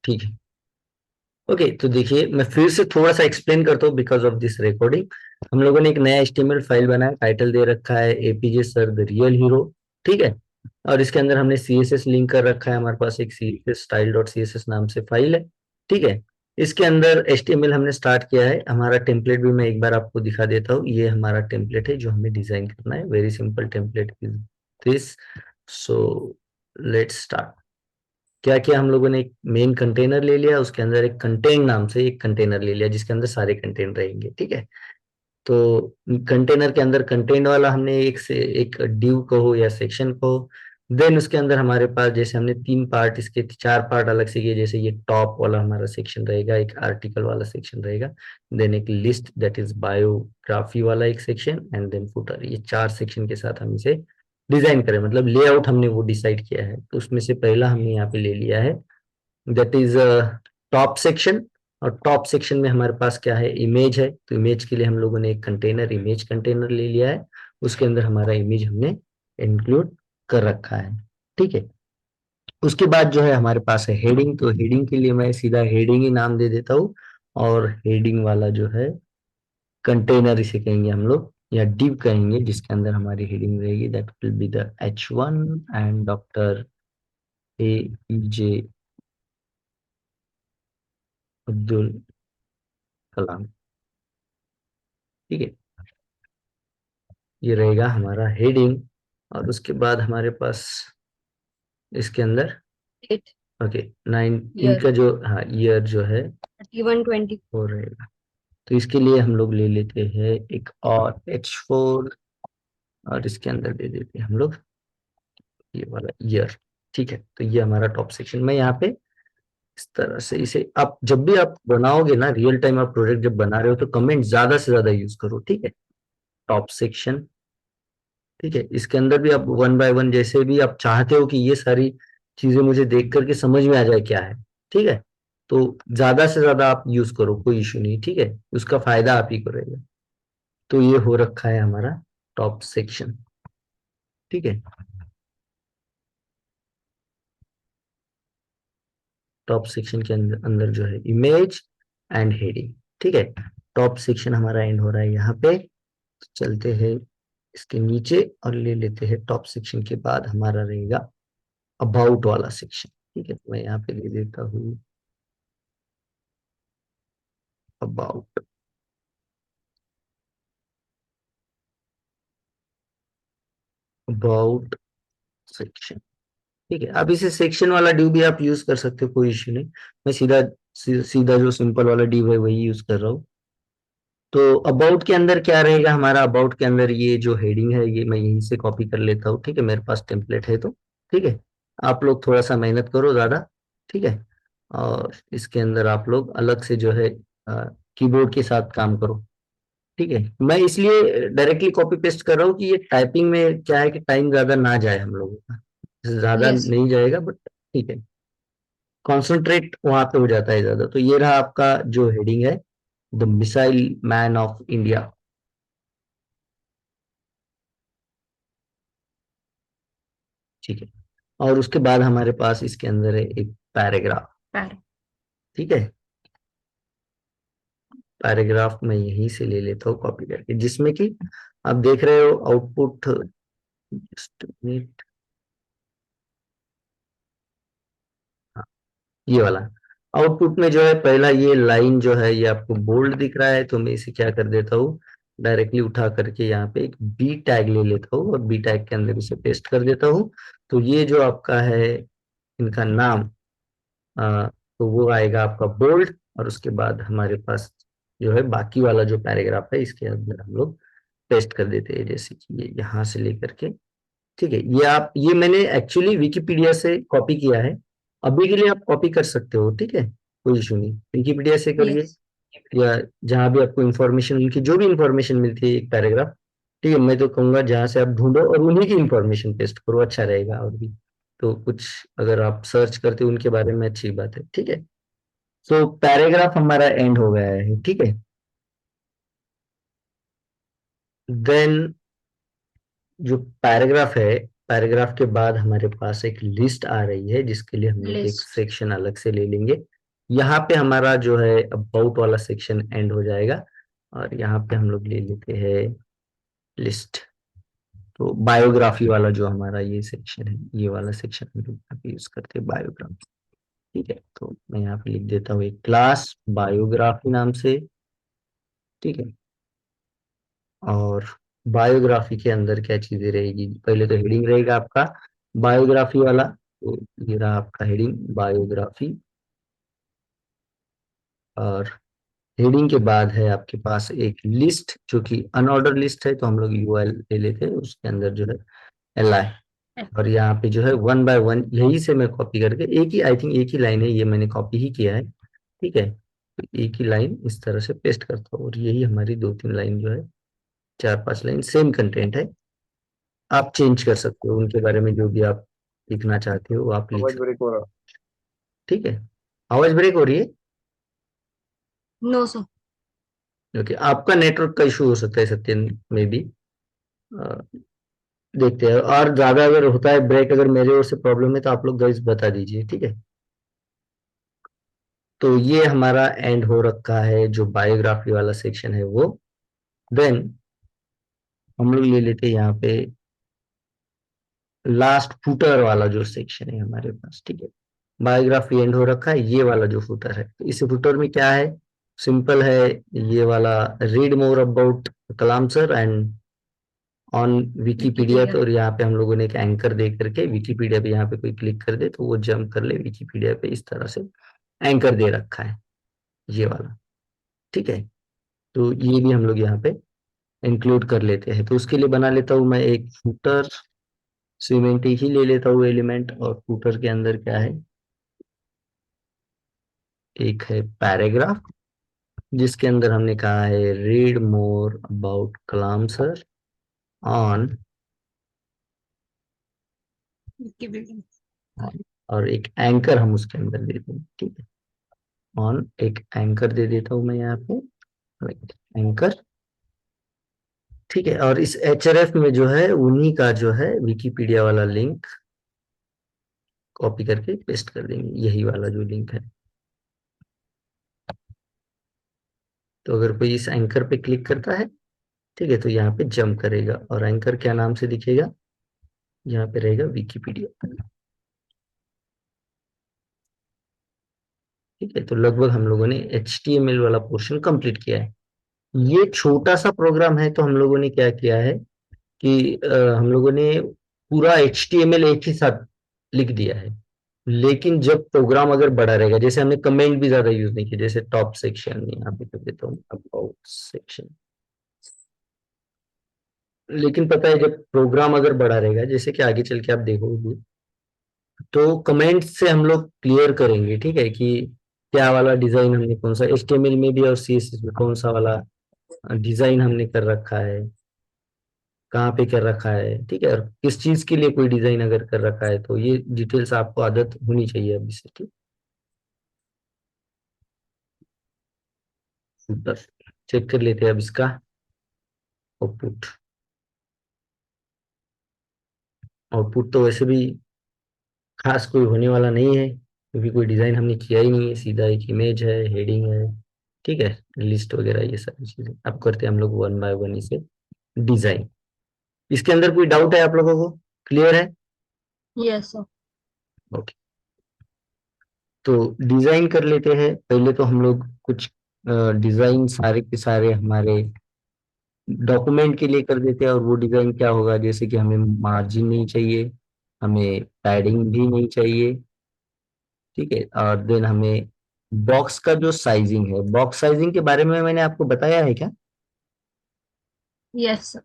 ठीक है। ओके, तो देखिए मैं फिर से थोड़ा सा एक्सप्लेन करता हूँ बिकॉज ऑफ दिस रिकॉर्डिंग। हम लोगों ने एक नया एचटीएमएल फाइल बनाया, टाइटल दे रखा है APJ sir the real hero. ठीक है। और इसके अंदर हमने सीएसएस लिंक कर रखा है, हमारे पास एक सीएसएस स्टाइल डॉट सीएसएस नाम से फाइल है। ठीक है। इसके अंदर एचटीएमएल हमने स्टार्ट किया है, हमारा टेम्पलेट भी मैं एक बार आपको दिखा देता हूँ। ये हमारा टेम्पलेट है जो हमें डिजाइन करना है, very simple template is this. So let's start. क्या किया हम लोगों ने, एक मेन कंटेनर ले लिया, उसके अंदर एक कंटेंट नाम से एक कंटेनर ले लिया जिसके अंदर सारे कंटेंट रहेंगे। ठीक है। तो कंटेनर के अंदर कंटेंट वाला हमने एक से एक डिव कहो या सेक्शन कहो। देन उसके अंदर हमारे पास जैसे हमने तीन पार्ट, इसके चार पार्ट अलग से किए, जैसे ये टॉप वाला हमारा सेक्शन रहेगा, एक आर्टिकल वाला सेक्शन रहेगा, देन एक लिस्ट दैट इज बायोग्राफी वाला एक सेक्शन, एंड देन फुटर। ये चार सेक्शन के साथ हम इसे डिजाइन करें, मतलब लेआउट हमने वो डिसाइड किया है। तो उसमें से पहला हमने यहाँ पे ले लिया है दैट इज टॉप सेक्शन। और टॉप सेक्शन में हमारे पास क्या है, इमेज है। तो इमेज के लिए हम लोगों ने एक कंटेनर, इमेज कंटेनर ले लिया है, उसके अंदर हमारा इमेज हमने इंक्लूड कर रखा है। ठीक है। उसके बाद जो है हमारे पास है हेडिंग। तो हेडिंग के लिए मैं सीधा हेडिंग ही नाम दे देता हूँ, और हेडिंग वाला जो है कंटेनर इसे कहेंगे हम लोग, या डिव कहेंगे, जिसके अंदर हमारी हेडिंग रहेगी that will be the H1 and doctor APJ Abdul Kalam. ठीक है। ये रहेगा हमारा हेडिंग। और उसके बाद हमारे पास इसके अंदर डेट, ओके नाइन, ईयर, इनका जो हाँ ईयर जो है 31/20। वो रहेगा। तो इसके लिए हम लोग ले लेते हैं एक और H4, और इसके अंदर दे देते हैं हम लोग ये वाला ईयर। ठीक है। तो ये हमारा टॉप सेक्शन। मैं यहाँ पे इस तरह से इसे, आप जब भी आप बनाओगे ना, रियल टाइम आप प्रोजेक्ट जब बना रहे हो, तो कमेंट ज्यादा से ज्यादा यूज करो। ठीक है। Top section. ठीक है। इसके अंदर भी आप वन बाय वन, जैसे भी आप चाहते हो कि ये सारी चीजें मुझे देख करके समझ में आ जाए क्या है। ठीक है। तो ज्यादा से ज्यादा आप यूज करो, कोई इशू नहीं। ठीक है। उसका फायदा आप ही को रहेगा। तो ये हो रखा है हमारा टॉप सेक्शन। ठीक है। टॉप सेक्शन के अंदर अंदर जो है इमेज एंड हेडिंग। ठीक है। टॉप सेक्शन हमारा एंड हो रहा है यहाँ पे। चलते हैं इसके नीचे और ले लेते हैं टॉप सेक्शन के बाद हमारा रहेगा अबाउट वाला सेक्शन। ठीक है। तो मैं यहाँ पे ले देता हूँ अबाउट। About section. ठीक है। अब इसे सेक्शन वाला डिव भी आप यूज कर सकते हो, कोई इश्यू नहीं। मैं सीधा जो सिंपल वाला डिव है वही यूज कर रहा हूँ। तो अबाउट के अंदर क्या रहेगा हमारा, अबाउट के अंदर ये जो हेडिंग है ये मैं यहीं से कॉपी कर लेता हूँ। ठीक है। मेरे पास टेम्पलेट है तो। ठीक है। आप लोग थोड़ा सा मेहनत करो ज्यादा। ठीक है। और इसके अंदर आप लोग अलग से जो है कीबोर्ड के साथ काम करो। ठीक है। मैं इसलिए डायरेक्टली कॉपी पेस्ट कर रहा हूँ कि ये टाइपिंग में क्या है कि टाइम ज्यादा ना जाए हम लोगों का, ज्यादा यस। नहीं जाएगा बट ठीक है, कॉन्सेंट्रेट वहां पे हो जाता है ज्यादा। तो ये रहा आपका जो हेडिंग है, the missile man of India. ठीक है। और उसके बाद हमारे पास इसके अंदर है एक पैराग्राफ। पैर। ठीक है। पैराग्राफ मैं यहीं से ले लेता हूँ कॉपी करके, जिसमें कि आप देख रहे हो आउटपुट। Just minute. ये वाला आउटपुट में जो है पहला ये लाइन जो है ये आपको बोल्ड दिख रहा है, तो मैं इसे क्या कर देता हूँ, डायरेक्टली उठा करके यहाँ पे एक बी टैग ले लेता हूँ और बी टैग के अंदर इसे पेस्ट कर देता हूँ। तो ये जो आपका है इनका नाम, तो वो आएगा आपका बोल्ड। और उसके बाद हमारे पास जो है बाकी वाला जो पैराग्राफ है इसके अंदर हम लोग पेस्ट कर देते हैं, जैसे कि ये यहाँ से लेकर के। ठीक है। ये मैंने एक्चुअली विकिपीडिया से कॉपी किया है। अभी के लिए आप कॉपी कर सकते हो। ठीक है। कोई इशू नहीं, विकिपीडिया से करिए, यस। या जहाँ भी आपको इंफॉर्मेशन, उनकी जो भी इंफॉर्मेशन मिलती है एक पैराग्राफ। ठीक है। मैं तो कहूंगा जहाँ से आप ढूंढो और उन्हीं की इंफॉर्मेशन पेस्ट करो, अच्छा रहेगा। और भी तो कुछ अगर आप सर्च करते हो उनके बारे में, अच्छी बात है। ठीक है। सो पैराग्राफ हमारा एंड हो गया है। ठीक है। देन जो पैराग्राफ है, पैराग्राफ के बाद हमारे पास एक लिस्ट आ रही है, जिसके लिए हम लोग एक लिस्ट। सेक्शन अलग से ले लेंगे। यहाँ पे हमारा जो है अबाउट वाला सेक्शन एंड हो जाएगा, और यहाँ पे हम लोग ले लेते हैं लिस्ट। तो बायोग्राफी वाला जो हमारा ये सेक्शन है, ये वाला सेक्शन हम लोग यहाँ पे यूज करते हैं बायोग्राफी। ठीक है, तो मैं यहाँ पे लिख देता हूँ एक क्लास बायोग्राफी नाम से। ठीक है, और बायोग्राफी के अंदर क्या चीजें रहेगी, पहले तो हेडिंग रहेगा आपका बायोग्राफी वाला, तो ये रहा आपका हेडिंग बायोग्राफी। और हेडिंग के बाद है आपके पास एक लिस्ट जो कि अनऑर्डर लिस्ट है, तो हम लोग यूएल ले लेते हैं, उसके अंदर जो है एल आई। और यहाँ पे जो है वन बाय वन यही से मैं कॉपी करके एक ही, आई थिंक एक ही लाइन है, ये मैंने कॉपी ही किया है। ठीक है, तो एक ही लाइन इस तरह से पेस्ट करता हूँ, और यही हमारी 2-3 लाइन जो है, 4-5 लाइन सेम कंटेंट है। आप चेंज कर सकते हो उनके बारे में, जो भी आप लिखना चाहते हो वो आप लिख आवाज सकते ब्रेक हो रहा। हो। ठीक है, आवाज ब्रेक हो रही है? No sir. ओके, आपका नेटवर्क का इशू हो सकता है सत्यन में भी। देखते हैं, और ज्यादा अगर होता है ब्रेक, अगर मेरे ओर से प्रॉब्लम है तो आप लोग गाइस बता दीजिए, ठीक है। तो ये हमारा एंड हो रखा है जो बायोग्राफी वाला सेक्शन है वो। देन हम लोग ले लेते हैं यहाँ पे लास्ट फुटर वाला जो सेक्शन है हमारे पास। ठीक है, बायोग्राफी एंड हो रखा है, ये वाला जो फुटर है, तो इस फुटर में क्या है, सिंपल है, ये वाला read more about Kalam sir and on Wikipedia. Wikipedia. तो यहाँ पे हम लोगों ने एक एंकर दे करके विकीपीडिया पे यहाँ पे कोई क्लिक कर दे तो वो जंप कर ले विकीपीडिया पे, इस तरह से एंकर दे रखा है ये वाला। ठीक है, तो ये भी हम लोग यहाँ पे इंक्लूड कर लेते हैं, तो उसके लिए बना लेता हूँ मैं एक फुटर, सीमेंटिक ही ले लेता हूँ एलिमेंट, और फुटर के अंदर क्या है, एक है पैराग्राफ, जिसके अंदर हमने कहा है read more about Kalam sir on, Wikipedia. और एक एंकर हम उसके अंदर दे देंगे। ठीक है, ऑन एक एंकर दे देता हूं मैं यहाँ पे, एंकर। ठीक है, और इस एचआरएफ में जो है उन्हीं का जो है विकिपीडिया वाला लिंक कॉपी करके पेस्ट कर देंगे, यही वाला जो लिंक है। तो अगर कोई इस एंकर पे क्लिक करता है, ठीक है, तो यहाँ पे जंप करेगा, और एंकर क्या नाम से दिखेगा, यहाँ पे रहेगा विकिपीडिया। ठीक है, तो लगभग हम लोगों ने HTML वाला पोर्शन कंप्लीट किया है। ये छोटा सा प्रोग्राम है, तो हम लोगों ने क्या किया है कि हम लोगों ने पूरा HTML एक ही साथ लिख दिया है। लेकिन जब प्रोग्राम अगर बड़ा रहेगा, जैसे हमने कमेंट भी ज्यादा यूज नहीं किया, जैसे टॉप सेक्शन यहाँ पे कर देता हूँ अबाउट सेक्शन। लेकिन पता है जब प्रोग्राम अगर बड़ा रहेगा, जैसे कि आगे चल के आप देखोगे, तो कमेंट से हम लोग क्लियर करेंगे, ठीक है, कि क्या वाला डिजाइन हमने कौन सा HTML में भी और CSS में कौन सा वाला डिजाइन हमने कर रखा है, कहाँ पे कर रखा है। ठीक है, और किस चीज के लिए कोई डिजाइन अगर कर रखा है, तो ये डिटेल्स आपको आदत होनी चाहिए अभी से। ठीक, बस चेक कर लेते हैं अब इसका आउटपुट। आउटपुट तो वैसे भी खास कोई होने वाला नहीं है, क्योंकि कोई डिजाइन हमने किया ही नहीं है, सीधा एक इमेज है, हेडिंग है। ठीक है, लिस्ट वगैरह ये सारी चीजें अब करते हैं हम लोग वन बाय वन इसे डिजाइन। इसके अंदर कोई डाउट है आप लोगों को, क्लियर है? Yes sir. ओके, तो डिजाइन कर लेते हैं। पहले तो हम लोग कुछ डिजाइन सारे के सारे हमारे डॉक्यूमेंट के लिए कर देते हैं, और वो डिजाइन क्या होगा, जैसे कि हमें मार्जिन नहीं चाहिए, हमें पैडिंग भी नहीं चाहिए। ठीक है, और देन हमें बॉक्स का जो साइजिंग है, बॉक्स साइजिंग के बारे में मैंने आपको बताया है क्या? Yes sir.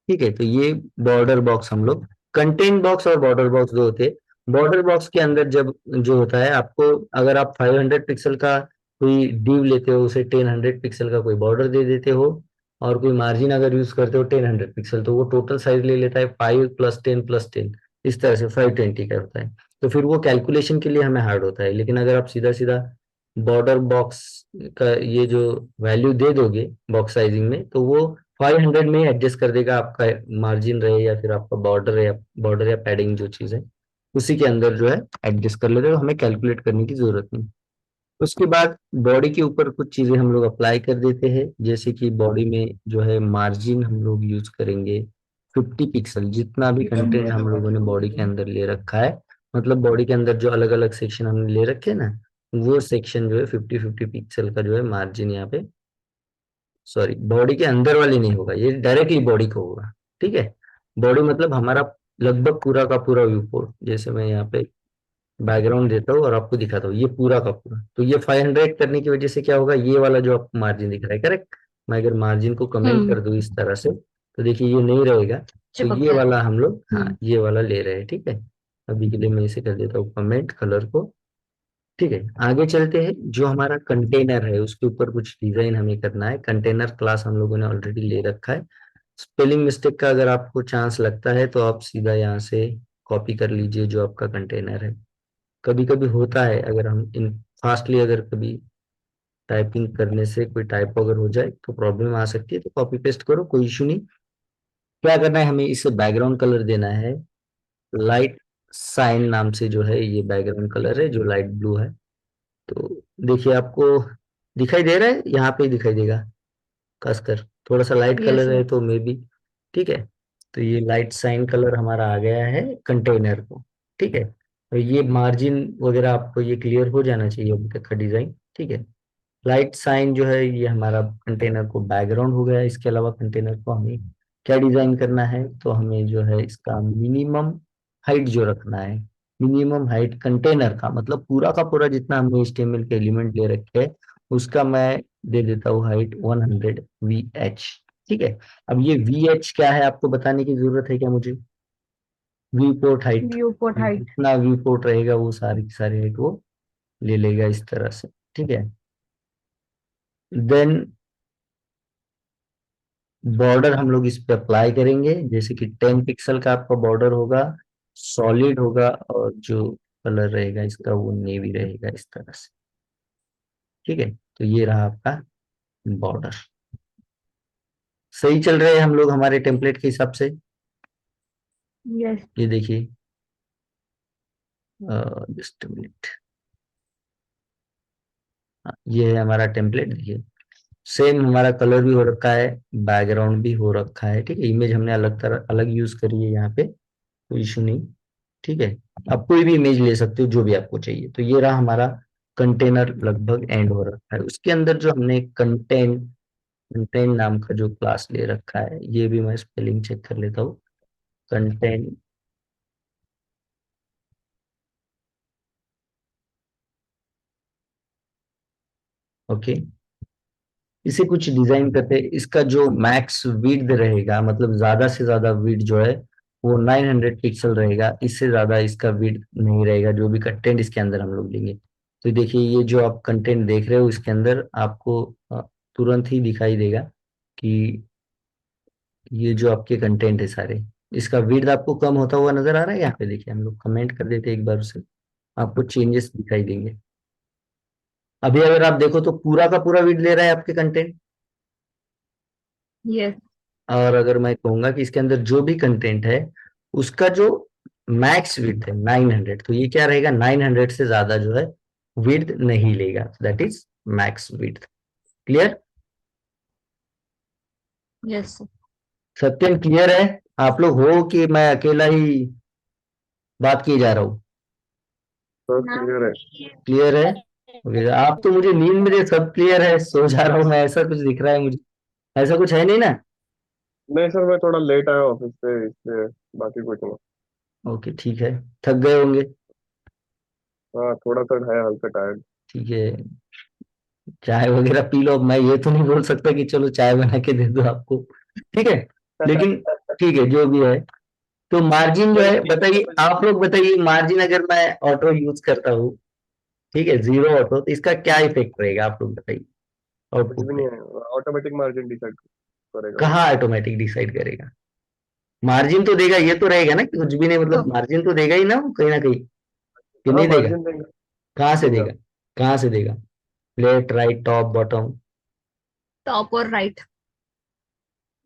ठीक है, तो ये बॉर्डर बॉक्स हम लोग, कंटेंट बॉक्स और बॉर्डर बॉक्स दो होते हैं। बॉर्डर बॉक्स के अंदर जब जो होता है आपको, अगर आप 500 पिक्सल का कोई डिव लेते हो, उसे 10 100 पिक्सल का कोई बॉर्डर दे देते हो, और कोई मार्जिन अगर यूज करते हो 10 100 पिक्सल, तो वो टोटल साइज ले लेता है 5 + 10 + 10, इस तरह से 520 का होता है। तो फिर वो कैलकुलेशन के लिए हमें हार्ड होता है। लेकिन अगर आप सीधा सीधा बॉर्डर बॉक्स का ये जो वैल्यू दे दोगे बॉक्स साइजिंग में, तो वो 500 में ही एडजस्ट कर देगा, आपका मार्जिन रहे या फिर आपका बॉर्डर या पैडिंग जो चीज है, उसी के अंदर जो है एडजस्ट कर लेगा, तो हमें कैलकुलेट करने की जरूरत नहीं। उसके बाद बॉडी के ऊपर कुछ चीजें हम लोग अप्लाई कर देते हैं, जैसे कि बॉडी में जो है मार्जिन हम लोग यूज करेंगे 50 पिक्सल। जितना भी कंटेंट हम लोगों ने बॉडी के अंदर ले रखा है, मतलब बॉडी के अंदर जो अलग अलग सेक्शन हमने ले रखे हैं ना, वो सेक्शन जो है 50-50 पिक्सल का जो है मार्जिन यहाँ पे, सॉरी बॉडी के अंदर वाली नहीं होगा, ये डायरेक्टली बॉडी को होगा। ठीक है, बॉडी मतलब हमारा लगभग पूरा का पूरा व्यू पोर्ट। जैसे मैं यहाँ पे बैकग्राउंड देता हूँ और आपको दिखाता हूँ ये पूरा का पूरा, तो ये 500 करने की वजह से क्या होगा, ये वाला जो आपको मार्जिन दिख रहा है, करेक्ट। मैं अगर मार्जिन को कमेंट कर दूं इस तरह से, तो देखिए ये नहीं रहेगा। तो चिपक ये गया। वाला हम लोग, हाँ हम्म। ये वाला ले रहे हैं। ठीक है, अभी के लिए मैं इसे कर देता हूँ कमेंट कलर को। ठीक है, आगे चलते हैं। जो हमारा कंटेनर है उसके ऊपर कुछ डिजाइन हमें करना है। कंटेनर क्लास हम लोगों ने ऑलरेडी ले रखा है। स्पेलिंग मिस्टेक का अगर आपको चांस लगता है तो आप सीधा यहाँ से कॉपी कर लीजिए जो आपका कंटेनर है। कभी कभी होता है, अगर हम इन फास्टली अगर कभी टाइपिंग करने से कोई टाइप अगर हो जाए तो प्रॉब्लम आ सकती है, तो कॉपी पेस्ट करो, कोई इशू नहीं। क्या करना है, हमें इसे बैकग्राउंड कलर देना है। लाइट साइन नाम से जो है ये बैकग्राउंड कलर है, जो लाइट ब्लू है। तो देखिए आपको दिखाई दे रहा है, यहाँ पे ही दिखाई देगा खासकर, थोड़ा सा लाइट यस कलर सर। है तो मे बी। ठीक है, तो ये लाइट साइन कलर हमारा आ गया है कंटेनर को। ठीक है, तो ये मार्जिन वगैरह आपको ये क्लियर हो जाना चाहिए अभी तक का डिजाइन। ठीक है, लाइट साइन जो है ये हमारा कंटेनर को बैकग्राउंड हो गया। इसके अलावा कंटेनर को हमें क्या डिजाइन करना है, तो हमें जो है इसका मिनिमम हाइट जो रखना है। मिनिमम हाइट कंटेनर का मतलब पूरा का पूरा जितना हमने HTML के एलिमेंट ले रखे हैं, उसका मैं दे देता हूँ हाइट 100 VH। ठीक है, अब ये VH क्या है आपको बताने की जरूरत है क्या मुझे? View port height. View port height. जितना व्यू पोर्ट रहेगा वो सारी की सारी हाइट वो ले लेगा इस तरह से। ठीक है, देन बॉर्डर हम लोग इस पे अप्लाई करेंगे, जैसे कि 10 पिक्सल का आपका बॉर्डर होगा, सॉलिड होगा, और जो कलर रहेगा इसका वो नेवी रहेगा इस तरह से। ठीक है, तो ये रहा आपका बॉर्डर। सही चल रहे हैं हम लोग हमारे टेम्पलेट के हिसाब से। यस। ये देखिए, जस्ट मिनट, ये है हमारा टेम्पलेट। देखिए सेम हमारा कलर भी हो रखा है, बैकग्राउंड भी हो रखा है। ठीक है, इमेज हमने अलग तरह अलग यूज करी है यहाँ पे, कोई इशू नहीं। ठीक है, आप कोई भी इमेज ले सकते हो जो भी आपको चाहिए। तो ये रहा हमारा कंटेनर लगभग एंड हो रखा है। उसके अंदर जो हमने कंटेंट कंटेंट नाम का जो क्लास ले रखा है, ये भी मैं स्पेलिंग चेक कर लेता हूँ। कंटेंट, ओके, इसे कुछ डिजाइन करते हैं। इसका जो मैक्स विड्थ रहेगा, मतलब ज्यादा से ज्यादा विड्थ जो है वो 900 पिक्सल रहेगा। इससे ज्यादा इसका विड्थ नहीं रहेगा जो भी कंटेंट इसके अंदर हम लोग लेंगे। तो देखिए ये जो आप कंटेंट देख रहे हो इसके अंदर आपको तुरंत ही दिखाई देगा कि ये जो आपके कंटेंट है सारे, इसका विड्थ आपको कम होता हुआ नजर आ रहा है। यहाँ पे देखिए हम लोग कमेंट कर देते हैं एक बार उसे, आपको चेंजेस दिखाई देंगे। अभी अगर आप देखो तो पूरा का पूरा विड्थ ले रहा है आपके कंटेंट। यस। और अगर मैं कहूंगा कि इसके अंदर जो भी कंटेंट है उसका जो मैक्स विड्थ है 900, तो ये क्या रहेगा, 900 से ज्यादा जो है विड्थ नहीं लेगा। That is max width. Clear? Yes sir. Satyam clear है? आप लोग हो कि मैं अकेला ही बात किए जा रहा हूँ? सब क्लियर है। क्लियर है? ओके, आप तो मुझे नींद में सब क्लियर है, सो जा रहा हूँ मैं, ऐसा कुछ दिख रहा है मुझे। ऐसा कुछ है नहीं ना? नहीं सर, मैं थोड़ा लेट आया ऑफिस से इसलिए। बाकी कुछ नहीं। ओके ठीक है, थक गए होंगे। हाँ, थोड़ा सा है, हल्का टायर्ड। ठीक है, चाय वगैरह पी लो। मैं ये तो नहीं बोल सकता कि चलो चाय बना के दे दो आपको, ठीक है, लेकिन ठीक है जो भी है। तो मार्जिन जो नहीं, है बताइए, आप लोग बताइए मार्जिन अगर मैं ऑटो यूज करता हूँ, ठीक है, जीरो ऑटो, तो इसका क्या इफेक्ट रहेगा आप लोग बताइए कुछ आउटपुट भी पे? नहीं है। ऑटोमेटिक मार्जिन डिसाइड करेगा वो। कहाँ ऑटोमेटिक डिसाइड करेगा? मार्जिन तो देगा, ये तो रहेगा ना कि कुछ भी नहीं, तो मतलब मार्जिन तो देगा ही ना वो कहीं ना कहीं, कि हाँ, नहीं देगा? मार्जिन देंगे। कहाँ से देगा। देगा? कहाँ से देगा? Left right top bottom? Top और राइट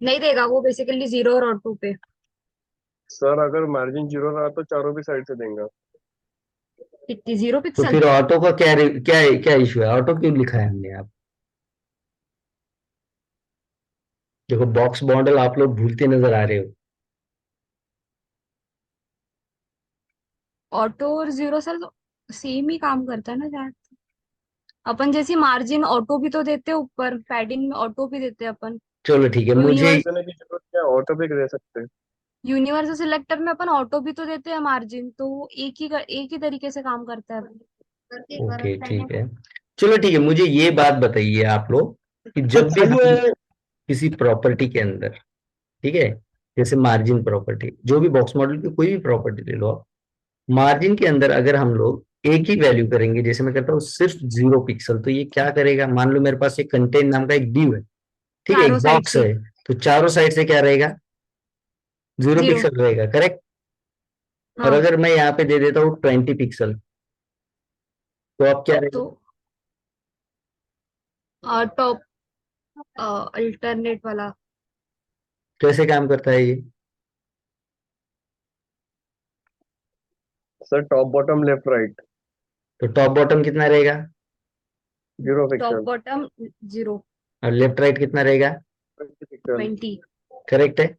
नहीं देगा, वो बेसिकली जीरो और ऑटो पे। सर अगर मार्जिन जीरो रहा तो चारों भी साइड से देंगे। कितनी 0 तो पिक्सल? फिर ऑटो का क्या क्या क्या इशू है, ऑटो क्यों लिखा है हमने आप? देखो बॉक्स मॉडल आप लोग भूलते नजर आ रहे हो। ऑटो और 0 सर सेम ही काम करता है ना शायद। अपन जैसी मार्जिन ऑटो भी तो देते हैं, ऊपर पैडिंग में ऑटो भी देते हैं अपन। चलो ठीक है, मुझे यूनिवर्स देने की जरूरत क्या, ऑटो पे दे सकते हैं। यूनिवर्सल सिलेक्टर में अपन ऑटो भी तो देते हैं मार्जिन, तो वो एक ही तरीके से काम करता है। करके एक बार ओके पहले। ठीक है। चलो ठीक है, मुझे ये बात बताइए आप लोग कि जब भी हम किसी प्रॉपर्टी के अंदर, ठीक है, जैसे मार्जिन प्रॉपर्टी, जो भी बॉक्स मॉडल की कोई भी प्रॉपर्टी ले लो आप, मार्जिन के अंदर अगर हम लोग एक ही वैल्यू करेंगे, जैसे मैं करता हूँ सिर्फ 0 पिक्सल, तो ये क्या करेगा, मान लो मेरे पास एक कंटेंट नाम का एक div है, ठीक है, चारों एक साइड बॉक्स से है, तो चारों साइड से क्या रहेगा, जीरो 0। पिक्सल रहेगा, करेक्ट। और हाँ अगर मैं यहाँ पे दे देता हूँ 20 पिक्सल, तो अब क्या रहेगा? तो टॉप अल्टरनेट वाला। कैसे काम करता है ये? Sir top bottom left right तो टॉप बॉटम कितना रहेगा, 0 पिक्सल टॉप बॉटम 0। और लेफ्ट राइट कितना रहेगा? 20 पिक्सल। 20। करेक्ट है।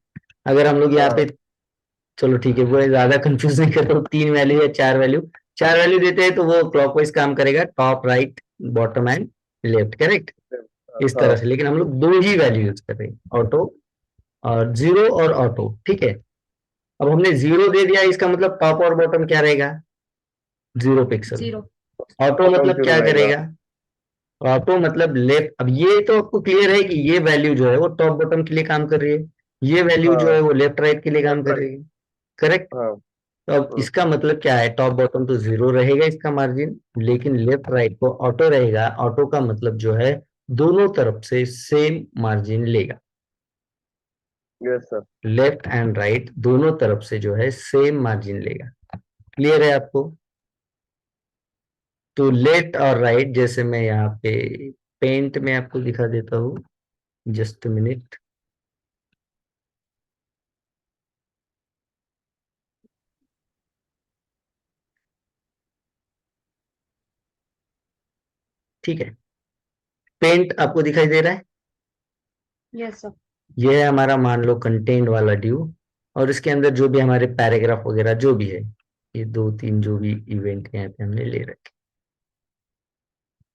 अगर हम लोग यहाँ हाँ पे, चलो ठीक है, वो ज्यादा कंफ्यूज नहीं करता हूँ, 3 वैल्यू या 4 वैल्यू, 4 वैल्यू देते हैं तो वो क्लॉकवाइज काम करेगा, top right bottom and left, correct, इस तरह हाँ से। लेकिन हम लोग दो ही वैल्यू यूज कर रहे हैं, ऑटो और जीरो और ऑटो, ठीक है। अब हमने जीरो दे दिया, इसका मतलब टॉप और बॉटम क्या रहेगा, 0 पिक्सल। 0। ऑटो बॉटम मतलब 0 क्या रहेगा। करेगा, ऑटो मतलब लेफ्ट। अब ये तो आपको क्लियर है कि ये वैल्यू जो है वो टॉप बॉटम के लिए काम कर रही है, ये वैल्यू जो हाँ है वो लेफ्ट राइट के लिए काम लेफ्ट कर राइट। रही है, करेक्ट। हाँ। तो अब इसका मतलब क्या है, टॉप बॉटम तो 0 रहेगा इसका मार्जिन, लेकिन लेफ्ट राइट को ऑटो रहेगा। ऑटो का मतलब जो है दोनों तरफ से सेम मार्जिन लेगा, yes sir. Left and right दोनों तरफ से जो है सेम मार्जिन लेगा। क्लियर है आपको? तो लेफ्ट और राइट, जैसे मैं यहाँ पे पेंट में आपको दिखा देता हूँ, जस्ट मिनट। ठीक है, पेंट आपको दिखाई दे रहा है, यस सर। ये है हमारा मान लो कंटेंट वाला ड्यू, और इसके अंदर जो भी हमारे पैराग्राफ वगैरह जो भी है, ये दो तीन जो भी इवेंट यहाँ पे हमने ले रखे,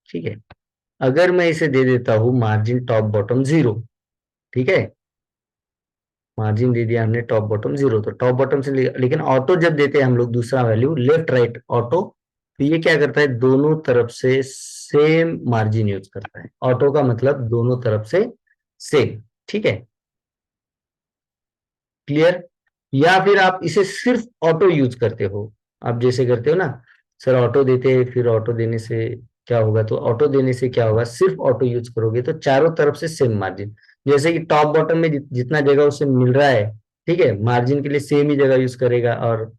ठीक है। अगर मैं इसे दे देता हूँ मार्जिन टॉप बॉटम 0, ठीक है, मार्जिन दे दिया हमने टॉप बॉटम 0, तो टॉप बॉटम से लेकिन ऑटो जब देते हैं हम लोग दूसरा वैल्यू लेफ्ट राइट ऑटो, तो ये क्या करता है, दोनों तरफ से सेम मार्जिन यूज करता है। ऑटो का मतलब दोनों तरफ से सेम, ठीक है, क्लियर। या फिर आप इसे सिर्फ ऑटो यूज करते हो, आप जैसे करते हो ना, सर ऑटो देते हैं, फिर ऑटो देने से क्या होगा, तो ऑटो देने से क्या होगा, सिर्फ ऑटो यूज करोगे तो चारों तरफ से सेम मार्जिन, जैसे कि टॉप बॉटम में जितना जगह उसे मिल रहा है, ठीक है, मार्जिन के लिए सेम ही जगह यूज करेगा, और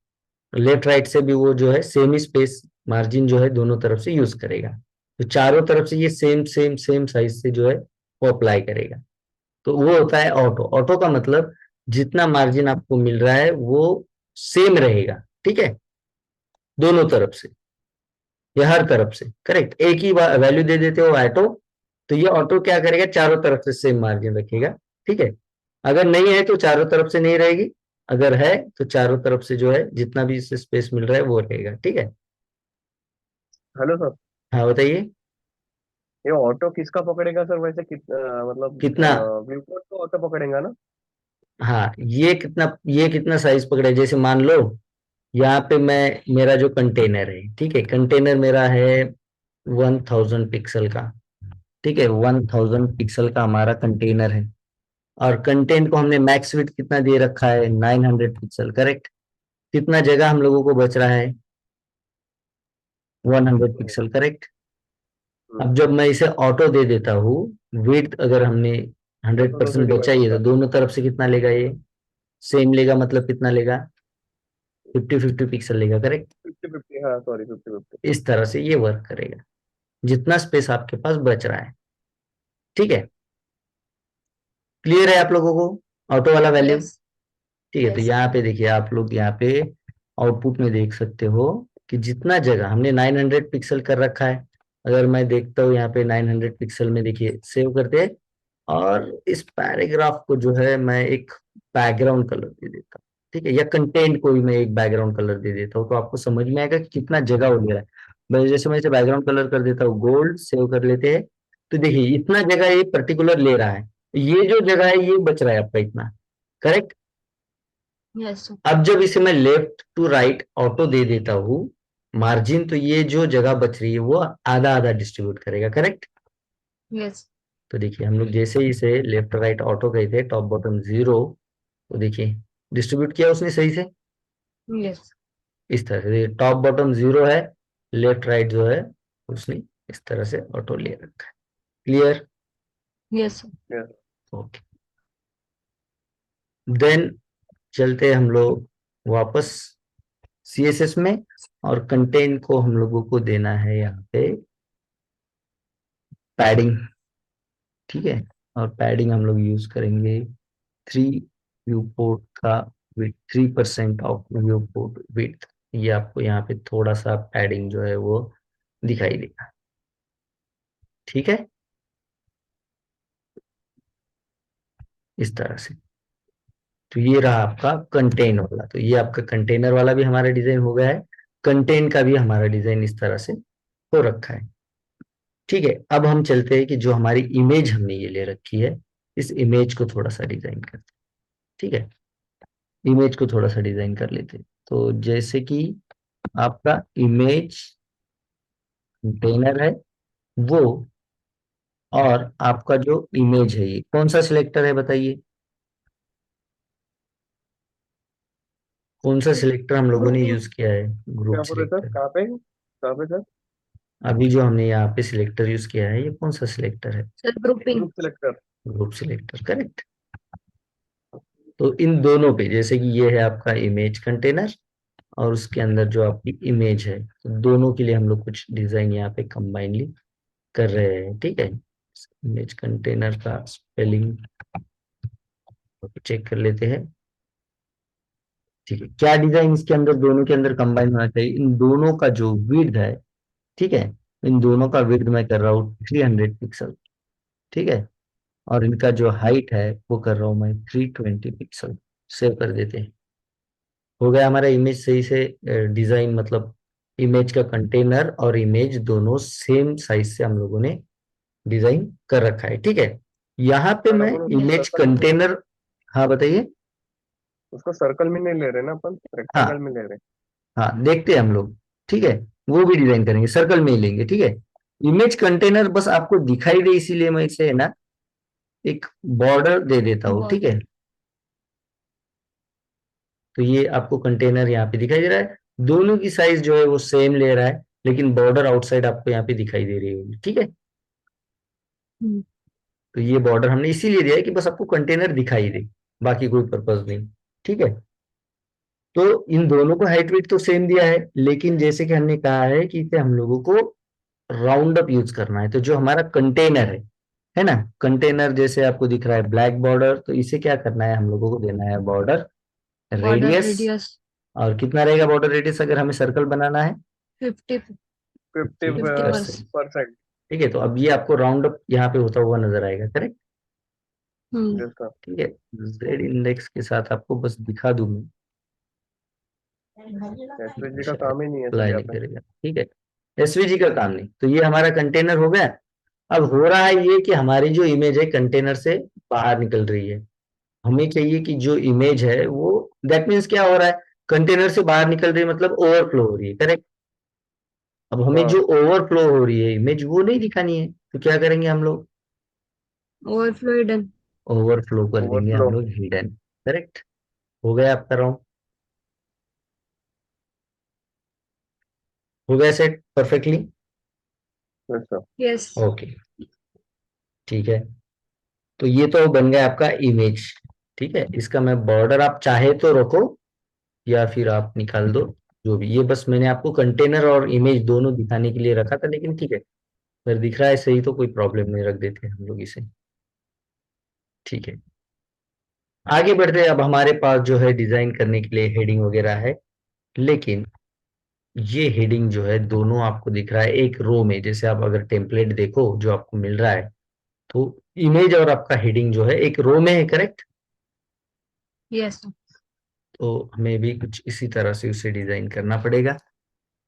लेफ्ट राइट से भी वो जो है सेम ही स्पेस मार्जिन जो है दोनों तरफ से यूज करेगा, तो चारों तरफ से ये सेम सेम सेम साइज से जो है वो अप्लाई करेगा। तो वो होता है ऑटो। ऑटो का मतलब जितना मार्जिन आपको मिल रहा है वो सेम रहेगा, ठीक है, दोनों तरफ से या हर तरफ से, करेक्ट। एक ही वैल्यू दे देते हो ऑटो, तो ये ऑटो क्या करेगा, चारों तरफ से सेम मार्जिन रखेगा, ठीक है। अगर नहीं है तो चारों तरफ से नहीं रहेगी, अगर है तो चारों तरफ से जो है जितना भी इसे स्पेस मिल रहा है वो रहेगा, ठीक है। Hello sir. हाँ बताइए। ये ऑटो किसका पकड़ेगा सर वैसे मतलब कितना? व्यू कोड तो ऑटो पकड़ेगा ना। हाँ, ये कितना साइज पकड़े, जैसे मान लो यहाँ पे मैं, मेरा जो कंटेनर है, ठीक है, कंटेनर मेरा है 1000 पिक्सल का, ठीक है, 1000 पिक्सल का हमारा कंटेनर है, और कंटेंट को हमने मैक्स विड्थ कितना दे रखा है, 900 पिक्सल, करेक्ट। कितना जगह हम लोगों को बच रहा है, 100 पिक्सल, करेक्ट। हम्म, अब जब मैं इसे ऑटो दे देता हूँ, विड्थ अगर हमने तो हंड्रेड दोनों से परसेंट डिवाइड बचाइए, तो होगा। दोनों तरफ से कितना लेगा ये, सेम लेगा, मतलब कितना लेगा, 50-50 पिक्सल लेगा, करेक्ट। 50-50, हाँ सॉरी 50-50। इस तरह से ये वर्क करेगा, जितना स्पेस आपके पास बच रहा है, ठीक है। क्लियर है आप लोगों को ऑटो वाला वैल्यू? यस। ठीक है, तो यस। यहाँ पे देखिए, आप लोग यहाँ पे आउटपुट में देख सकते हो, कि जितना जगह हमने 900 पिक्सल कर रखा है, अगर मैं देखता हूँ यहाँ पे 900 पिक्सल में, देखिए सेव करते हैं, और इस पैराग्राफ को जो है मैं एक बैकग्राउंड कलर दे देता हूँ, ठीक है, या कंटेंट को भी मैं एक बैकग्राउंड कलर दे देता हूँ, तो आपको समझ में आएगा कि कितना जगह वो ले रहा है। जैसे मैं इसे बैकग्राउंड कलर कर देता हूँ गोल्ड, सेव कर लेते हैं, तो देखिए इतना जगह ये पर्टिकुलर ले रहा है, ये जो जगह है ये बच रहा है आपका इतना, करेक्ट। Yes sir. अब जब इसे मैं लेफ्ट टू राइट ऑटो दे देता हूँ मार्जिन, तो ये जो जगह बच रही है वो आधा आधा डिस्ट्रीब्यूट करेगा, करेक्ट। यस। तो देखिए हम लोग जैसे ही इसे लेफ्ट राइट ऑटो गए थे, टॉप बॉटम जीरो, तो देखिए डिस्ट्रीब्यूट किया उसने सही से, यस। इस तरह से टॉप बॉटम जीरो है, लेफ्ट राइट जो है उसने इस तरह से ऑटो ले रखा है। Clear? Yes sir. Yes. Okay, then चलते हम लोग वापस सीएसएस में, और कंटेंट को हम लोगों को देना है यहाँ पे पैडिंग, ठीक है। और पैडिंग हम लोग यूज करेंगे 3 व्यू पोर्ट का with 3% of view port with, ये आपको यहाँ पे थोड़ा सा पैडिंग जो है वो दिखाई देगा, ठीक है, इस तरह से। तो ये रहा आपका कंटेन वाला, तो ये आपका कंटेनर वाला भी हमारा डिजाइन हो गया है, कंटेन का भी हमारा डिजाइन इस तरह से हो रखा है, ठीक है। अब हम चलते हैं कि जो हमारी इमेज हमने ये ले रखी है, इस इमेज को थोड़ा सा डिजाइन करते हैं, ठीक है, इमेज को थोड़ा सा डिजाइन कर लेते हैं। तो जैसे कि आपका इमेज कंटेनर है वो, और आपका जो इमेज है ये कौन सा सिलेक्टर है बताइए, कौन सा सिलेक्टर हम लोगों ने यूज किया है, ग्रुप क्या बोल रहे सर, सिलेक्टर। कहाँ पे सर? अभी जो हमने यहाँ पे सिलेक्टर यूज किया है ये कौन सा सिलेक्टर है, sir grouping. Group selector. Group selector, correct. तो इन दोनों पे, जैसे कि ये है आपका इमेज कंटेनर, और उसके अंदर जो आपकी इमेज है, तो दोनों के लिए हम लोग कुछ डिजाइन यहाँ पे कंबाइनली कर रहे हैं, ठीक है। इमेज कंटेनर का स्पेलिंग चेक कर लेते हैं, ठीक है। क्या डिजाइन इसके अंदर दोनों के अंदर कंबाइन होना चाहिए, इन दोनों का जो विड्थ है, ठीक है, इन दोनों का विड्थ मैं कर रहा हूँ 300 पिक्सल, ठीक है, और इनका जो हाइट है वो कर रहा हूँ मैं 320 पिक्सल। सेव कर देते हैं, हो गया हमारा इमेज सही से डिजाइन, मतलब इमेज का कंटेनर और इमेज दोनों सेम साइज से हम लोगों ने डिजाइन कर रखा है, ठीक है। यहाँ पे सर मैं अपन उसको इमेज सर्कल में नहीं, कंटेनर, हाँ बताइए। उसको सर्कल में नहीं ले रहे ना अपन, रेक्टेंगल हाँ, में ले रहे। हाँ देखते हैं हम लोग, ठीक है, वो भी डिजाइन करेंगे, सर्कल में ही लेंगे, ठीक है। इमेज कंटेनर बस आपको दिखाई दे इसीलिए मैं इसे है ना एक बॉर्डर दे देता हूँ, ठीक बॉर्डर। है। तो ये आपको कंटेनर यहाँ पे दिखाई दे रहा है, दोनों की साइज जो है वो सेम ले रहा है, लेकिन बॉर्डर आउटसाइड आपको यहाँ पे दिखाई दे रही होगी, ठीक है। हम्म। तो ये बॉर्डर हमने इसीलिए दिया है कि बस आपको कंटेनर दिखाई दे, बाकी कोई पर्पज नहीं, ठीक है। तो इन दोनों को हाइट वेट तो सेम दिया है, लेकिन जैसे कि हमने कहा है कि इसे हम लोगों को राउंड अप यूज करना है, तो जो हमारा कंटेनर है ना, कंटेनर जैसे आपको दिख रहा है ब्लैक बॉर्डर, तो इसे क्या करना है, हम लोगों को देना है बॉर्डर बॉर्डर रेडियस, रेडियस और कितना रहेगा बॉर्डर रेडियस अगर हमें सर्कल बनाना है, 50। 50 50%, 50%। परसेंट। ठीक है। तो अब ये आपको राउंड अप यहाँ पे होता हुआ नजर आएगा, करेक्ट, हम्म। जैसा ठीक है। जेड इंडेक्स के साथ आपको बस दिखा दूं मैं, एसवीजी का शायद काम ही नहीं है सर अप्लाई यहाँ नहीं पे। करेगा, ठीक है। एसवीजी का काम नहीं, तो ये हमारा कंटेनर हो गया। अब हो रहा है ये कि हमारी जो इमेज है कंटेनर से बाहर निकल रही है, हमें चाहिए कि जो इमेज है वो, दैट मीन्स क्या हो रहा है, कंटेनर से बाहर निकल रही है मतलब ओवरफ्लो हो रही है, करेक्ट। अब हमें हाँ। जो ओवरफ्लो हो रही है इमेज वो नहीं दिखानी है, तो क्या करेंगे हम लोग, ओवरफ्लो हिडन। ओवरफ्लो कर देंगे हम ओवरफ्लो। लोग हिडन, करेक्ट। हो गया आपका राउंड, हो गया सेट परफेक्टली, जैसा। यस। ओके, ठीक है। तो ये तो बन गया आपका इमेज, ठीक है। इसका मैं बॉर्डर आप चाहे तो रखो या फिर आप निकाल दो, जो भी, ये बस मैंने आपको कंटेनर और इमेज दोनों दिखाने के लिए रखा था, लेकिन ठीक है, अगर दिख रहा है सही तो कोई प्रॉब्लम नहीं, रख देते हैं हम लोग इसे, ठीक है। आगे बढ़ते हैं, अब हमारे पास जो है डिजाइन करने के लिए हेडिंग वगैरह है, लेकिन ये हेडिंग जो है दोनों आपको दिख रहा है एक रो में। जैसे आप अगर टेम्पलेट देखो जो आपको मिल रहा है, तो इमेज और आपका हेडिंग जो है एक रो में है, करेक्ट। यस। तो हमें भी कुछ इसी तरह से उसे डिजाइन करना पड़ेगा।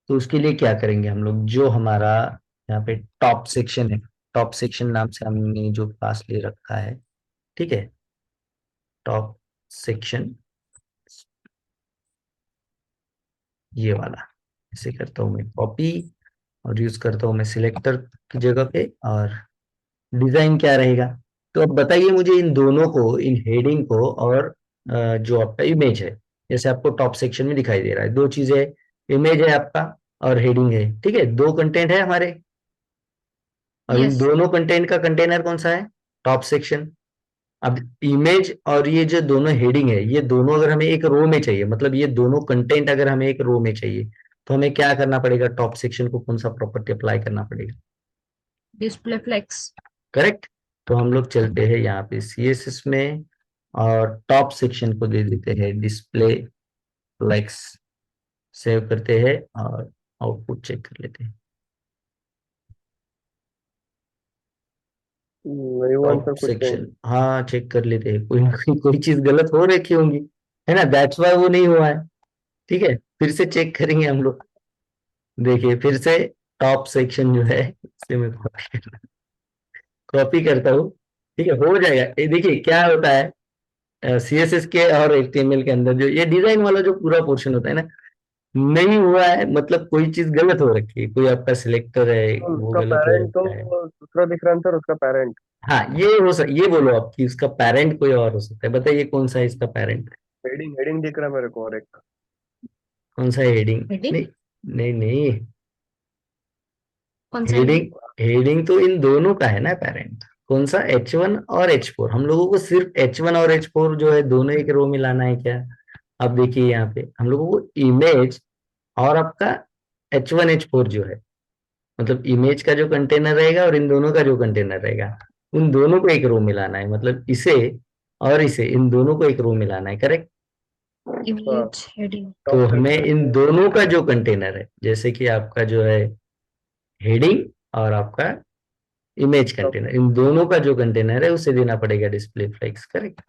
तो उसके लिए क्या करेंगे हम लोग, जो हमारा यहाँ पे टॉप सेक्शन है, टॉप सेक्शन नाम से हमने जो क्लास ले रखा है, ठीक है, टॉप सेक्शन ये वाला, इसे करता हूं मैं कॉपी और यूज करता हूं मैं सिलेक्टर की जगह पे। और डिजाइन क्या रहेगा, तो अब बताइए मुझे इन दोनों को, इन हेडिंग को और जो आपका इमेज है, जैसे आपको टॉप सेक्शन में दिखाई दे रहा है, दो चीजें, इमेज है आपका और हेडिंग है, ठीक है, दो कंटेंट है हमारे। और इन यस। दोनों कंटेंट का कंटेनर कौन सा है, टॉप सेक्शन। अब इमेज और ये जो दोनों हेडिंग है, ये दोनों अगर हमें एक रो में चाहिए, मतलब ये दोनों कंटेंट अगर हमें एक रो में चाहिए, तो हमें क्या करना पड़ेगा, टॉप सेक्शन को कौन सा प्रॉपर्टी अप्लाई करना पड़ेगा, डिस्प्ले फ्लेक्स। करेक्ट। तो हम लोग चलते हैं यहाँ पे सीएसएस में और टॉप सेक्शन को दे देते हैं डिस्प्ले फ्लेक्स, सेव करते हैं और आउटपुट चेक कर लेते हैं। नहीं वो टॉप आंसर कुछ नहीं। सेक्शन, हाँ चेक कर लेते हैं, कोई ना कोई चीज गलत हो रखी होंगी, है ना, दैट्स वाई वो नहीं हुआ है। ठीक है, फिर से चेक करेंगे हम लोग। देखिए फिर से टॉप सेक्शन जो है, इसे मैं कॉपी करता हूँ, ठीक है, हो जाएगा। ये देखिए क्या होता है, सीएसएस के और एचटीएमएल के अंदर जो ये डिजाइन वाला जो पूरा पोर्शन होता है ना, नहीं हुआ है, मतलब कोई चीज गलत हो रखी है, कोई आपका सिलेक्टर है तो वो उसका गलत हो पेरेंट तो रखा है। दूसरा दिख रहा है आंसर, उसका पेरेंट। हाँ ये बोलो आप कि उसका पेरेंट कोई और हो सकता है, बताइए कौन सा है इसका पेरेंट। हेडिंग हेडिंग दिख रहा है मेरे को और एक। कौन सा हेडिंग, हेडिंग। नहीं नहीं नहीं, कौन सा हेडिंग? हेडिंग, हेडिंग तो इन दोनों का है ना पेरेंट। कौन सा, H1 और H4, हम लोगों को सिर्फ H1 और H4 जो है दोनों एक रो में लाना है क्या। अब देखिए यहाँ पे हम लोगों को इमेज और आपका H1 H4 जो है, मतलब इमेज का जो कंटेनर रहेगा और इन दोनों का जो कंटेनर रहेगा, उन दोनों को एक रो में लाना है, मतलब इसे और इसे, इन दोनों को एक रो में लाना है, करेक्ट। हाँ, इमेज हेडिंग। टॉप तो हमें सेक्शन इन में। दोनों का जो कंटेनर है, जैसे कि आपका जो है हेडिंग और आपका इमेज टॉप। कंटेनर, इन दोनों का जो कंटेनर है उसे देना पड़ेगा display flex, correct.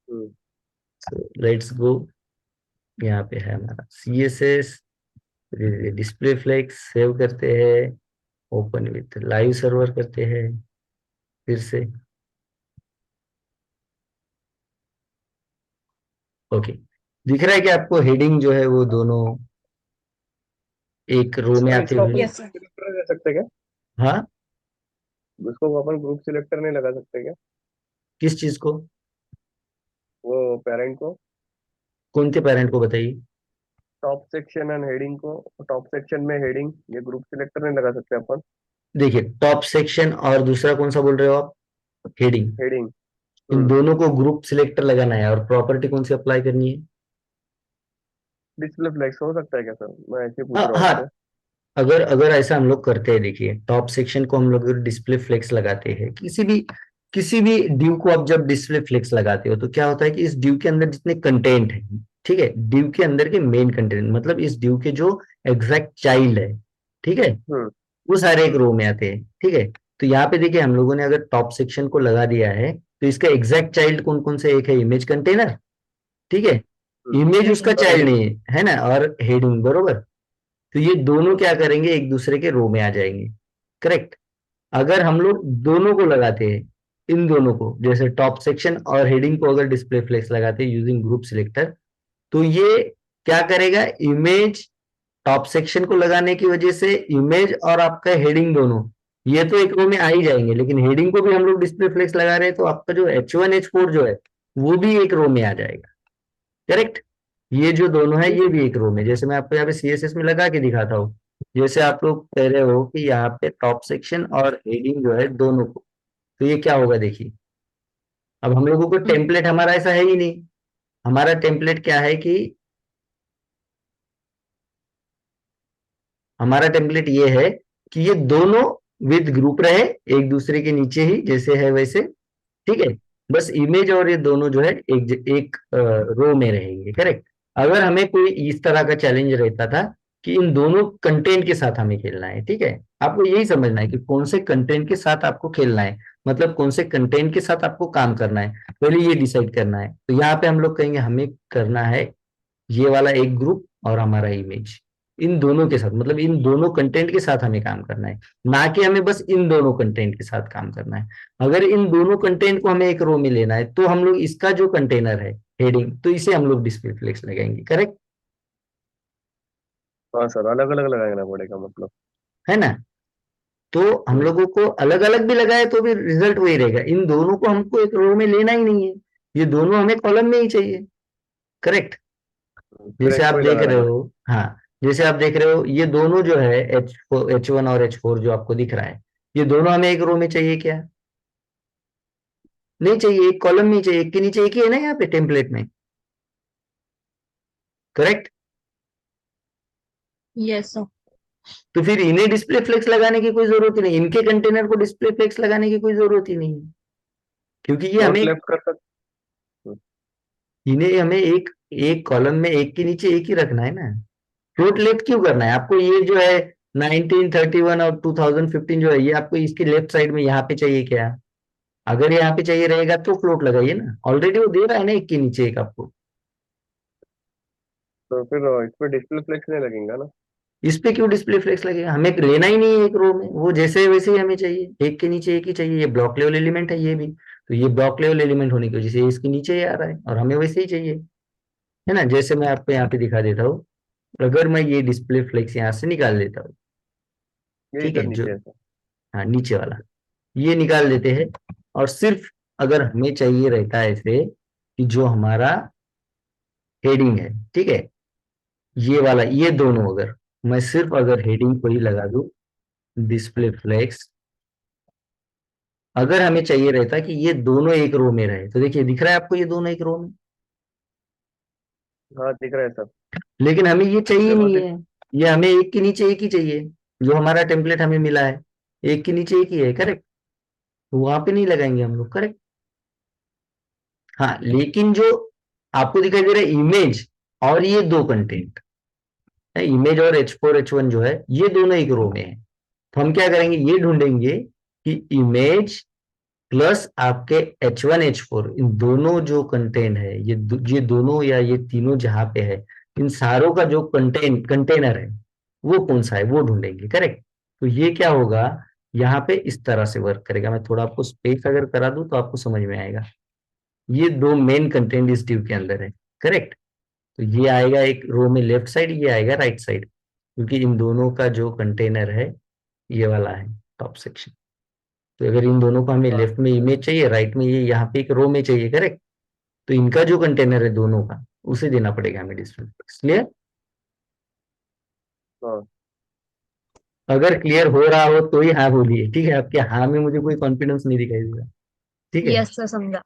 Hmm. So let's go, यहाँ पे है हमारा CSS, डिस्प्ले फ्लेक्स, सेव करते हैं, ओपन विथ लाइव सर्वर करते हैं फिर से। ओके, दिख रहा है कि आपको हेडिंग जो है वो दोनों एक रो में सर आते इसको हुए। अपन यस ग्रुप सर। सिलेक्टर दे सकते क्या? हाँ, इसको अपन ग्रुप सिलेक्टर नहीं लगा सकते क्या? किस चीज को, वो पेरेंट को। कौन से पेरेंट को बताइए। टॉप सेक्शन एंड हेडिंग को। टॉप सेक्शन में हेडिंग, ये ग्रुप सिलेक्टर नहीं लगा सकते अपन? देखिए टॉप सेक्शन और दूसरा कौन सा बोल रहे हो आप, हेडिंग, हेडिंग। इन हम्म। दोनों को ग्रुप सिलेक्टर लगाना है और प्रॉपर्टी कौन सी अप्लाई करनी है। डिस्प्ले फ्लेक्स हो सकता है क्या सर? मैं ऐसे ही पूछ हाँ रहा हूँ हाँ, आपसे। अगर अगर ऐसा हम लोग करते हैं, देखिए टॉप सेक्शन को हम लोग डिस्प्ले फ्लेक्स लगाते हैं, किसी भी ड्यू को आप जब डिस्प्ले फ्लेक्स लगाते हो तो क्या होता है कि इस ड्यू के अंदर जितने कंटेंट है, ठीक है, ड्यू के अंदर के मेन कंटेंट, मतलब इस ड्यू के जो एग्जैक्ट चाइल्ड है, ठीक है, हम्म। वो सारे एक रो में आते हैं, ठीक है। तो यहाँ पे देखिए हम लोगों ने अगर टॉप सेक्शन को लगा दिया है, तो इसका एग्जैक्ट चाइल्ड कौन कौन से, एक है इमेज कंटेनर, ठीक है, इमेज उसका हेडिंग। और चाइल्ड हेडिंग। नहीं है ना, और हेडिंग, बरोबर। तो ये दोनों क्या करेंगे, एक दूसरे के रो में आ जाएंगे, करेक्ट। अगर हम लोग दोनों को लगाते हैं, इन दोनों को, जैसे टॉप सेक्शन और हेडिंग को अगर डिस्प्ले फ्लेक्स लगाते हैं यूजिंग ग्रुप सिलेक्टर, तो ये क्या करेगा, इमेज, टॉप सेक्शन को लगाने की वजह से इमेज और आपका हेडिंग दोनों ये तो एक रो में आ ही जाएंगे, लेकिन हेडिंग को भी हम लोग डिस्प्ले फ्लेक्स लगा रहे हैं तो आपका जो H1 H4 जो है वो भी एक रो में आ जाएगा, करेक्ट। ये जो दोनों है ये भी एक रो में, जैसे मैं आपको यहाँ पे CSS में लगा के दिखाता हूँ। जैसे आप लोग कह रहे हो कि यहाँ पे टॉप सेक्शन और हेडिंग जो है दोनों को, तो ये क्या होगा देखिए। अब हम लोगों को टेम्पलेट हमारा ऐसा है ही नहीं, हमारा टेम्पलेट क्या है कि, हमारा टेम्पलेट ये है कि ये दोनों विद ग्रुप रहे, एक दूसरे के नीचे ही जैसे है वैसे, ठीक है, बस इमेज और ये दोनों जो है एक एक रो में रहेंगे, करेक्ट। अगर हमें कोई इस तरह का चैलेंज रहता था कि इन दोनों कंटेंट के साथ हमें खेलना है, ठीक है। आपको यही समझना है कि कौन से कंटेंट के साथ आपको खेलना है, मतलब कौन से कंटेंट के साथ आपको काम करना है, पहले ये डिसाइड करना है। तो यहाँ पे हम लोग कहेंगे हमें करना है ये वाला एक ग्रुप और हमारा इमेज, इन दोनों के साथ, मतलब इन दोनों कंटेंट के साथ हमें काम करना है, ना कि हमें बस इन दोनों कंटेंट के साथ काम करना है। अगर इन दोनों कंटेंट को हमें एक रो में लेना है तो हम लोग इसका जो कंटेनर है हेडिंग, तो इसे हम लोग डिस्प्ले फ्लेक्स लगाएंगे, करेक्ट, हाँ सर, अलग अलग लगाना पड़ेगा मतलब। है ना। तो हम हम्म, लोगों को अलग अलग भी लगाए तो भी रिजल्ट वही रहेगा, इन दोनों को हमको एक रो में लेना ही नहीं है, ये दोनों हमें कॉलम में ही चाहिए, करेक्ट। फिर जैसे एक आप को ही देख लगाना रहे पड़ेगा। हो, हाँ, जैसे आप देख रहे हो ये दोनों जो है H1 और H4 जो आपको दिख रहा है, ये दोनों हमें एक रो में चाहिए क्या? नहीं चाहिए, एक कॉलम में ही चाहिए, एक के नीचे एक ही है ना यहाँ पे टेम्पलेट में, करेक्ट। Yes sir. तो फिर इन्हें डिस्प्ले फ्लेक्स लगाने की कोई जरूरत ही नहीं, इनके कंटेनर को डिस्प्ले फ्लेक्स लगाने की कोई जरूरत ही नहीं है, क्योंकि ये नोट हमें, लेफ्ट कर सकते। इन्हें हमें एक एक कॉलम में एक के नीचे एक ही रखना है ना। फ्लोट लेफ्ट क्यों करना है आपको? ये जो है 1931 और 2015 जो है, ये आपको इसकी लेफ्ट साइड में यहाँ पे चाहिए क्या? अगर यहाँ पे चाहिए रहेगा तो फ्लोट लगाइए ना, ऑलरेडी वो दे रहा है ना एक के नीचे एक आपको। तो फिर इस पे डिस्प्ले फ्लेक्स नहीं लगेगा ना। इस पे क्यों डिस्प्ले फ्लेक्स लगेगा? हमें लेना ही नहीं है एक रो में, वो जैसे है वैसे ही हमें चाहिए, एक के नीचे एक ही चाहिए। ये ब्लॉक लेवल एलिमेंट है ये भी, तो ये ब्लॉक लेवल एलिमेंट होने की वजह से ये इसके नीचे ही आ रहा है और हमें वैसे ही चाहिए, है ना। जैसे मैं आपको यहाँ पे दिखा देता हूँ, अगर मैं ये डिस्प्ले फ्लेक्स यहाँ से निकाल देता हूँ, ये ठीक है, इधर जो, नीचे है सर। हाँ, नीचे वाला ये निकाल देते हैं। और सिर्फ अगर हमें चाहिए रहता है इसे कि जो हमारा हेडिंग है, ठीक है, ये वाला, ये दोनों, अगर मैं सिर्फ अगर हेडिंग को ही लगा दूं डिस्प्ले फ्लेक्स, अगर हमें चाहिए रहता कि ये दोनों एक रो में रहे, तो देखिए दिख रहा है आपको ये दोनों एक रो में, हाँ दिख रहा है सर। लेकिन हमें ये चाहिए जब नहीं अधिक। है, ये हमें एक के नीचे एक ही चाहिए। जो हमारा टेम्पलेट हमें मिला है एक के नीचे एक ही है, करेक्ट, तो वहां पे नहीं लगाएंगे हम लोग, करेक्ट। हाँ, लेकिन जो आपको दिखाई दे रहा है इमेज और ये दो कंटेंट है, इमेज और H4 H1 जो है, ये दोनों एक रो में है। तो हम क्या करेंगे, ये ढूंढेंगे कि इमेज प्लस आपके H1 H4, इन दोनों जो कंटेंट है, ये दोनों या ये तीनों जहां पे है, इन सारों का जो कंटेनर है वो कौन सा है वो ढूंढेंगे, करेक्ट। तो ये क्या होगा, यहाँ पे इस तरह से वर्क करेगा। मैं थोड़ा आपको स्पेस अगर करा दूं तो आपको समझ में आएगा। ये दो मेन कंटेंट इस div के अंदर है, करेक्ट। तो ये आएगा एक रो में लेफ्ट साइड, ये आएगा राइट साइड, क्योंकि इन दोनों का जो कंटेनर है ये वाला है टॉप सेक्शन। तो अगर इन दोनों को हमें हाँ लेफ्ट में इमेज चाहिए, राइट में ये यहाँ पे एक रो में चाहिए, करेक्ट, तो इनका जो कंटेनर है दोनों का, उसे देना पड़ेगा हमें डिस्प्ले, इसलिए हाँ। अगर क्लियर हो रहा हो तो ही हाँ बोलिए, ठीक है। आपके हाँ में मुझे कोई कॉन्फिडेंस नहीं दिखाई दे रहा, ठीक है। यस सर, समझा।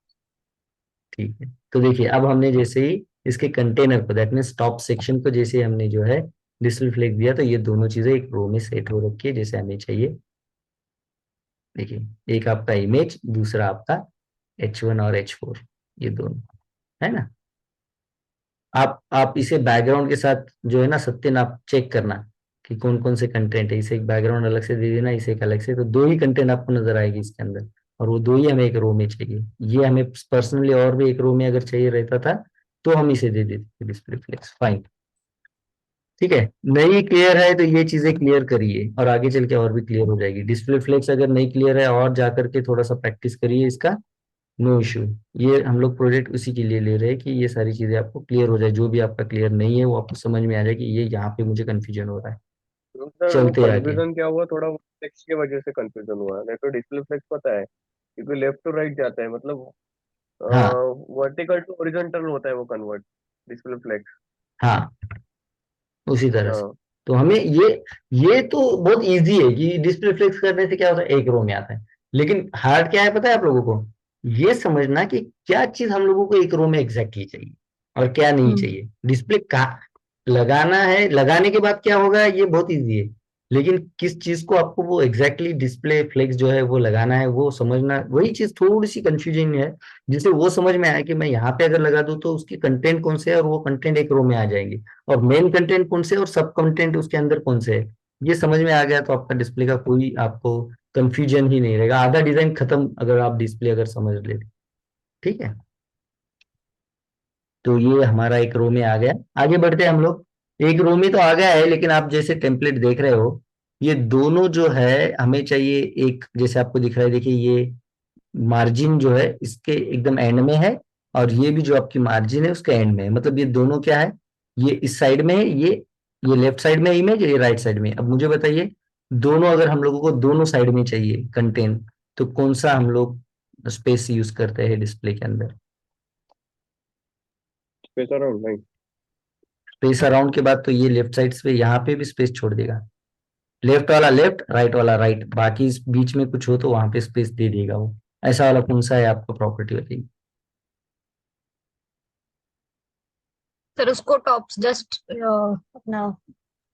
ठीक है, तो देखिए अब हमने जैसे ही इसके कंटेनर को, दैट मीन्स टॉप सेक्शन को जैसे हमने जो है डिस्प्ले फ्लैग दिया, तो ये दोनों चीजें एक रो में सेट हो रखी है जैसे हमें चाहिए। देखिए एक आपका इमेज, दूसरा आपका H1 और H4, ये दोनों, है ना। आप इसे बैकग्राउंड के साथ जो है ना सत्यन, आप चेक करना कि कौन कौन से कंटेंट है, इसे एक बैकग्राउंड अलग से दे देना, इसे एक अलग से, तो दो ही कंटेंट आपको नजर आएगी इसके अंदर, और वो दो ही हमें एक रो में चाहिए। ये हमें पर्सनली और भी एक रो में अगर चाहिए रहता था तो हम इसे दे देते थे डिस्प्ले फ्लेक्स, फाइन, ठीक है। नहीं क्लियर है तो ये चीजें क्लियर करिए और आगे चल के और भी क्लियर हो जाएगी। डिस्प्ले फ्लेक्स अगर नहीं क्लियर है और जाकर के थोड़ा सा प्रैक्टिस करिए इसका, नो इशू। ये हम लोग प्रोजेक्ट उसी के लिए ले रहे हैं कि ये सारी चीजें आपको क्लियर हो जाए, जो भी आपका क्लियर नहीं है वो आपको समझ में आ जाए कि ये यहाँ पे मुझे कंफ्यूजन हो रहा है। तो सर वो चलते आगे। कंफ्यूजन क्या हुआ, थोड़ा फ्लेक्स की वजह से कंफ्यूजन हुआ, नहीं तो डिस्प्ले फ्लेक्स पता है क्योंकि लेफ्ट टू राइट जाता है मतलब हाँ, वर्टिकल टू हॉरिजॉन्टल होता है वो कन्वर्ट, डिस्प्ले फ्लेक्स। हाँ, उसी तरह से। हाँ। तो हमें ये तो बहुत इजी है कि डिस्प्ले फ्लेक्स करने से क्या होता है, एक रो में आता है। लेकिन हार्ड क्या है पता है आप लोगों को? ये समझना कि क्या चीज हम लोगों को एक रो में एग्जैक्टली चाहिए और क्या नहीं हम्म। चाहिए। डिस्प्ले कहाँ लगाना है, लगाने के बाद क्या होगा, ये बहुत इजी है। लेकिन किस चीज को आपको वो एग्जैक्टली डिस्प्ले फ्लेक्स जो है वो लगाना है, वो समझना, वही चीज थोड़ी सी कंफ्यूजन है। जिसे वो समझ में आया कि मैं यहाँ पे अगर लगा दूं तो उसकी कंटेंट कौन से है, और वो कंटेंट एक रो में आ जाएंगे, और मेन कंटेंट कौन से है और सब कंटेंट उसके अंदर कौन से है, ये समझ में आ गया तो आपका डिस्प्ले का कोई आपको कंफ्यूजन ही नहीं रहेगा, आधा डिजाइन खत्म अगर आप डिस्प्ले अगर समझ लेते। ठीक है, तो ये हमारा एक रो में आ गया। आगे बढ़ते हैं हम लोग। एक रो में तो आ गया है, लेकिन आप जैसे टेम्पलेट देख रहे हो, ये दोनों जो है हमें चाहिए। एक जैसे आपको दिख रहा है, देखिए ये मार्जिन जो है इसके एकदम एंड में है, और ये भी जो आपकी मार्जिन है उसके एंड में है। मतलब ये दोनों क्या है, ये इस साइड में है, ये लेफ्ट साइड में इमेज, ये राइट साइड में। अब मुझे बताइए, दोनों अगर हम लोगों को दोनों साइड में चाहिए कंटेंट, तो कौन सा हम लोग स्पेस यूज करते हैं डिस्प्ले के अंदर? स्पेस अराउंड नहीं। स्पेस अराउंड के बाद तो ये लेफ्ट साइड पे यहाँ पे भी स्पेस छोड़ देगा। लेफ्ट वाला लेफ्ट, राइट वाला राइट, बाकी इस बीच में कुछ हो तो वहां पे स्पेस दे देगा वो। ऐसा वाला कौन सा है आपका प्रॉपर्टी बताइए? सर उसको टॉप जस्ट अपना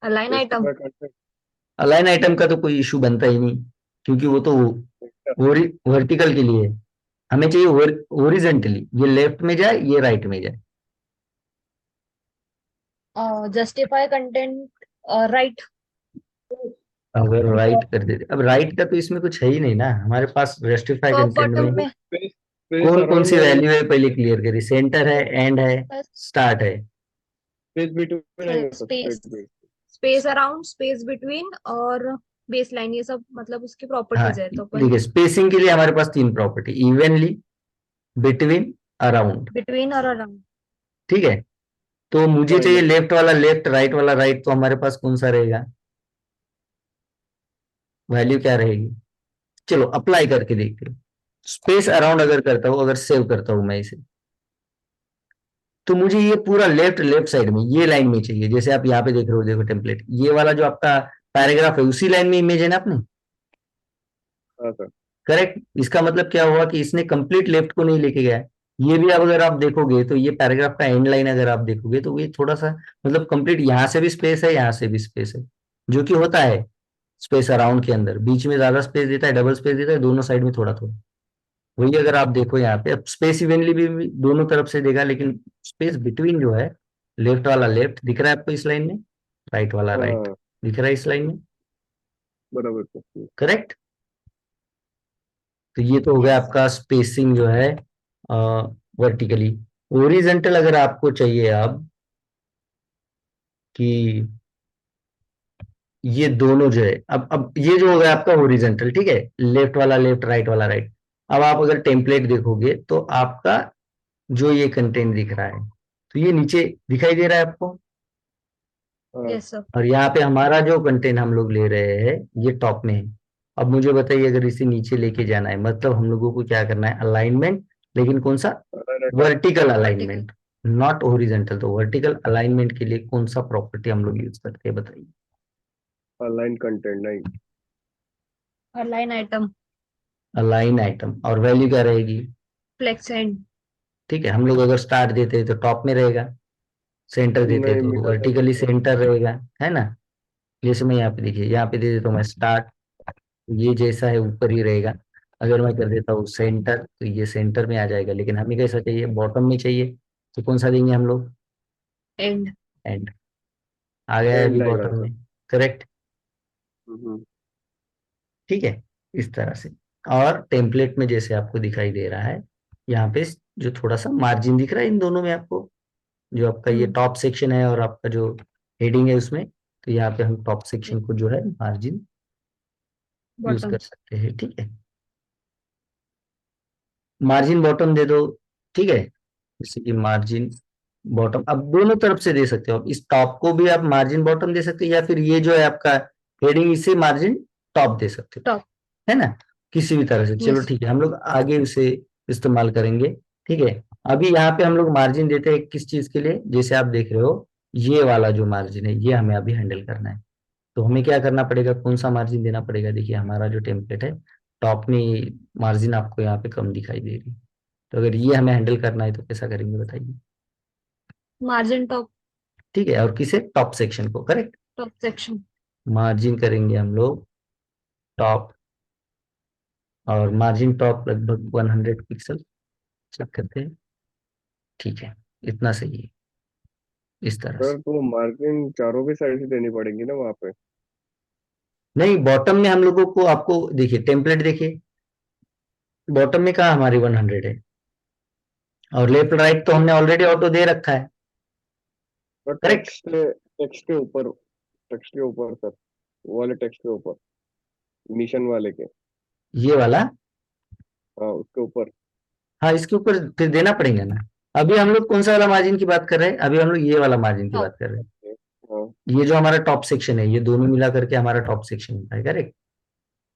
align item. Specify content. Align item का तो कोई इशू बनता ही नहीं, क्योंकि वो तो वर्टिकल के लिए है। हमें चाहिए ओरिजेंटली, ये लेफ्ट में जाए ये राइट में जाए। Justify content right. अगर राइट कर देते, अब राइट का तो इसमें कुछ है ही नहीं ना हमारे पास रेस्टिफाई टॉप कंटेंट बॉटम में। में स्पेस स्पेस कौन कौन अराउंड सी में अगर वैल्यू है पहले क्लियर करिए, सेंटर है, एंड है, बस स्टार्ट है। स्पेस बिटवीन नहीं होता space, space between. Space around, space between और बेस लाइन, ये सब मतलब उसकी हाँ, प्रॉपर्टीज है तो अपन देखिए स्पेसिंग के लिए हमारे पास तीन property, evenly, between, around. Between और अराउंड। ठीक है, तो मुझे फाइन चाहिए है। लेफ्ट वाला लेफ्ट, राइट वाला राइट, तो हमारे पास कौन सा रहेगा, वैल्यू क्या रहेगी? चलो अप्लाई करके देखते हो। स्पेस अराउंड अगर करता हूं, अगर सेव करता हूं मैं इसे, तो मुझे ये पूरा लेफ्ट लेफ्ट साइड में ये लाइन में चाहिए। जैसे आप यहाँ पे देख रहे हो, देखो टेम्पलेट, ये वाला जो आपका पैराग्राफ है उसी लाइन में इमेज है ना अपने। हाँ सर। करेक्ट, इसका मतलब क्या हुआ कि इसने कंप्लीट लेफ्ट को नहीं लेके गया है। ये भी अब अगर आप देखोगे तो ये पैराग्राफ का एंड लाइन अगर आप देखोगे तो ये थोड़ा सा मतलब कंप्लीट, यहाँ से भी स्पेस है, यहाँ से भी स्पेस है, जो कि होता है स्पेस अराउंड के अंदर। बीच में ज्यादा स्पेस देता है, डबल स्पेस देता है, दोनों साइड में थोड़ा थोड़ा। वही अगर आप देखो यहाँ पे, अब स्पेस इवनली भी दोनों तरफ से देगा, लेकिन स्पेस बिटवीन जो है, लेफ्ट वाला लेफ्ट दिख रहा है आपको इस लाइन में, राइट वाला राइट हाँ दिख रहा है इस लाइन में। बराबर सर। करेक्ट, तो ये तो हो गया यस। आपका स्पेसिंग जो है वर्टिकली। ओरिजेंटल अगर आपको चाहिए अब, कि ये दोनों जो है, अब ये जो हो गया आपका ओरिजेंटल, ठीक है, लेफ्ट वाला लेफ्ट, राइट वाला राइट। अब आप अगर टेम्पलेट देखोगे तो आपका जो ये कंटेंट दिख रहा है, तो ये नीचे दिखाई दे रहा है आपको, हाँ यस सर। और यहाँ पे हमारा जो कंटेंट हम लोग ले रहे हैं ये टॉप में है। अब मुझे बताइए, अगर इसे नीचे लेके जाना है, मतलब हम लोगों को क्या करना है, अलाइनमेंट, लेकिन कौन सा, item. Vertical vertical. Alignment, not horizontal. तो वर्टिकल अलाइनमेंट के लिए कौन सा प्रॉपर्टी हम लोग यूज करते हैं बताइए? अलाइन कंटेंट नहीं। Align item. अलाइन आइटम, और वैल्यू क्या रहेगी? Flex end. ठीक है, हम लोग अगर स्टार्ट देते हैं तो टॉप में रहेगा, सेंटर देते हैं नहीं तो मिला था वर्टिकली सेंटर रहेगा, है ना। जैसे मैं यहाँ पे देखिए, यहाँ पे दे देता हूँ मैं स्टार्ट, ये जैसा है ऊपर ही रहेगा। अगर मैं कर देता हूँ सेंटर तो ये सेंटर में आ जाएगा, लेकिन हमें कैसा चाहिए, बॉटम में चाहिए, तो कौन सा देंगे हम लोग? एंड। एंड। आ गया है अभी एंड आएगा बॉटम सर। में। करेक्ट, हम्म। ठीक है, इस तरह से। और टेम्पलेट में जैसे आपको दिखाई दे रहा है, यहाँ पे जो थोड़ा सा मार्जिन दिख रहा है इन दोनों में आपको, जो आपका ये हम्म। टॉप सेक्शन है और आपका जो हेडिंग है उसमें, तो यहाँ पे हम टॉप सेक्शन को जो है मार्जिन यूज बॉटम। कर सकते हैं। ठीक है, मार्जिन बॉटम दे दो। ठीक है, जैसे कि मार्जिन बॉटम अब दोनों तरफ से दे सकते हो, अब इस टॉप को भी आप मार्जिन बॉटम दे सकते हो, या फिर ये जो है आपका हेडिंग, इसे मार्जिन टॉप दे सकते हो, टॉप। है ना, किसी भी तरह से। चलो यस। ठीक है, हम लोग आगे उसे इस्तेमाल करेंगे। ठीक है, अभी यहाँ पे हम लोग मार्जिन देते हैं किस चीज के लिए, जैसे आप देख रहे हो ये वाला जो मार्जिन है ये हमें अभी हैंडल करना है। तो हमें क्या करना पड़ेगा, कौन सा मार्जिन देना पड़ेगा? देखिए हमारा जो टेम्पलेट है, टॉप में मार्जिन आपको यहाँ पे कम दिखाई दे रही है, तो अगर ये हमें हैंडल करना है तो कैसा करेंगे बताइए? Margin top. ठीक है, और किसे, टॉप सेक्शन को। Correct, top section. मार्जिन करेंगे हम लोग टॉप, और मार्जिन टॉप लगभग 100 पिक्सल चेक करते हैं। ठीक है, इतना सही है, इस तरह से। सर तो मार्जिन चारों भी साइड से देनी पड़ेगी ना वहाँ पे? नहीं, बॉटम में हम लोगों को, आपको देखिए टेम्पलेट देखिए, बॉटम में कहा हमारी 100 है, और लेफ्ट राइट तो हमने ऑलरेडी ऑटो दे रखा है। और करेक्ट, टेक्स्ट के ऊपर सर, वो वाले टेक्स्ट के ऊपर, मिशन वाले के। ये वाला। हाँ उसके ऊपर। हाँ, इसके ऊपर फिर देना पड़ेगा ना। अभी हम लोग कौन सा वाला मार्जिन की बात कर रहे हैं? अभी हम लोग ये वाला मार्जिन की टॉप। बात कर रहे हैं। हाँ ये जो हमारा टॉप सेक्शन है, ये दोनों मिला करके हमारा टॉप सेक्शन होता है, करेक्ट।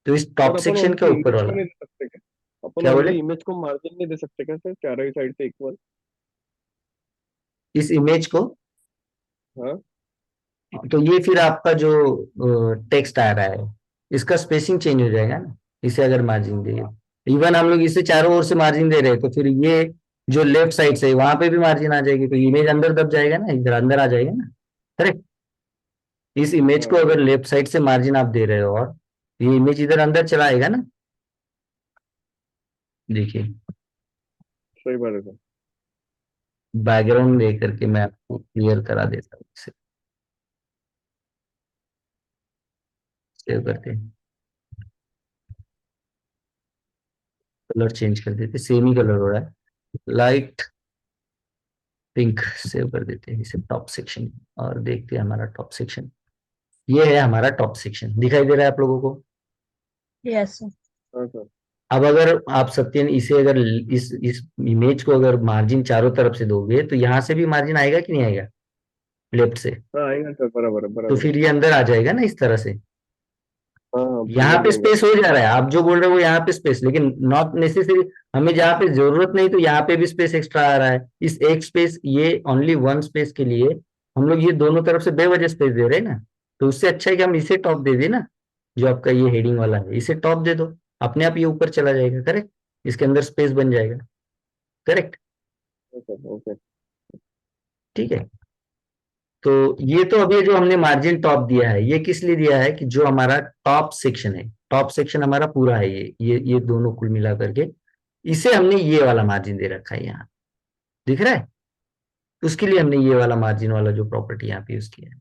तो इस सर, टॉप अपन सेक्शन के ओनली ऊपर इमेज को वाला, नहीं दे सकते क्या? अपन क्या बोले? ओनली इमेज को मार्जिन नहीं दे सकते क्या सर, चारों ही साइड से इक्वल? इस इमेज को, हाँ तो ये फिर आपका जो टेक्स्ट आ रहा है, इसका स्पेसिंग चेंज हो जाएगा ना, इसे अगर मार्जिन देंगे। इवन हम लोग इसे चारों ओर से मार्जिन दे रहे हैं, तो फिर ये जो लेफ्ट साइड से वहां पे भी मार्जिन आ जाएगी, तो इमेज अंदर दब जाएगा ना, इधर अंदर आ जाएगा ना। करेक्ट। इस इमेज को हाँ अगर लेफ्ट साइड से मार्जिन आप दे रहे हो, और ये इमेज इधर अंदर चला आएगा ना। देखिए, सही बात है सर। बैकग्राउंड दे करके मैं आपको क्लियर करा देता हूँ इसे। सेव करते हैं, कलर चेंज कर देते, सेम ही कलर हो रहा है, लाइट पिंक। सेव कर देते हैं इसे टॉप सेक्शन, और देखते हैं हमारा टॉप सेक्शन। ये है हमारा टॉप सेक्शन, दिखाई दे रहा है आप लोगों को? Yes sir. हाँ सर। अब अगर आप सत्यन इसे अगर इस इमेज को अगर मार्जिन चारों तरफ से दोगे, तो यहाँ से भी मार्जिन आएगा कि नहीं आएगा, लेफ्ट से? हाँ आएगा सर, बराबर है तो बराबर है। फिर ये अंदर आ जाएगा ना इस तरह से। हाँ हाँ यहाँ पूरा पे देंगे। स्पेस हो जा रहा है, आप जो बोल रहे हो वो यहाँ पे स्पेस, लेकिन नॉट नेसेसरी। हमें जहाँ पे जरूरत नहीं, तो यहाँ पे भी स्पेस एक्स्ट्रा आ रहा है। इस एक स्पेस, ये ओनली वन स्पेस के लिए हम लोग ये दोनों तरफ से बेवजह स्पेस दे रहे हैं ना। तो उससे अच्छा है कि हम इसे टॉप दे दें ना, जो आपका ये हेडिंग वाला है, इसे टॉप दे दो, अपने आप ये ऊपर चला जाएगा। करेक्ट, इसके अंदर स्पेस बन जाएगा। करेक्ट। Okay okay. ठीक है। तो ये तो अभी जो हमने मार्जिन टॉप दिया है, ये किस लिए दिया है? कि जो हमारा टॉप सेक्शन है, टॉप सेक्शन हमारा पूरा है, ये दोनों कुल मिला करके, इसे हमने ये वाला मार्जिन दे रखा है यहाँ, दिख रहा है? उसके लिए हमने ये वाला मार्जिन वाला जो प्रॉपर्टी यहाँ पे यूज किया है।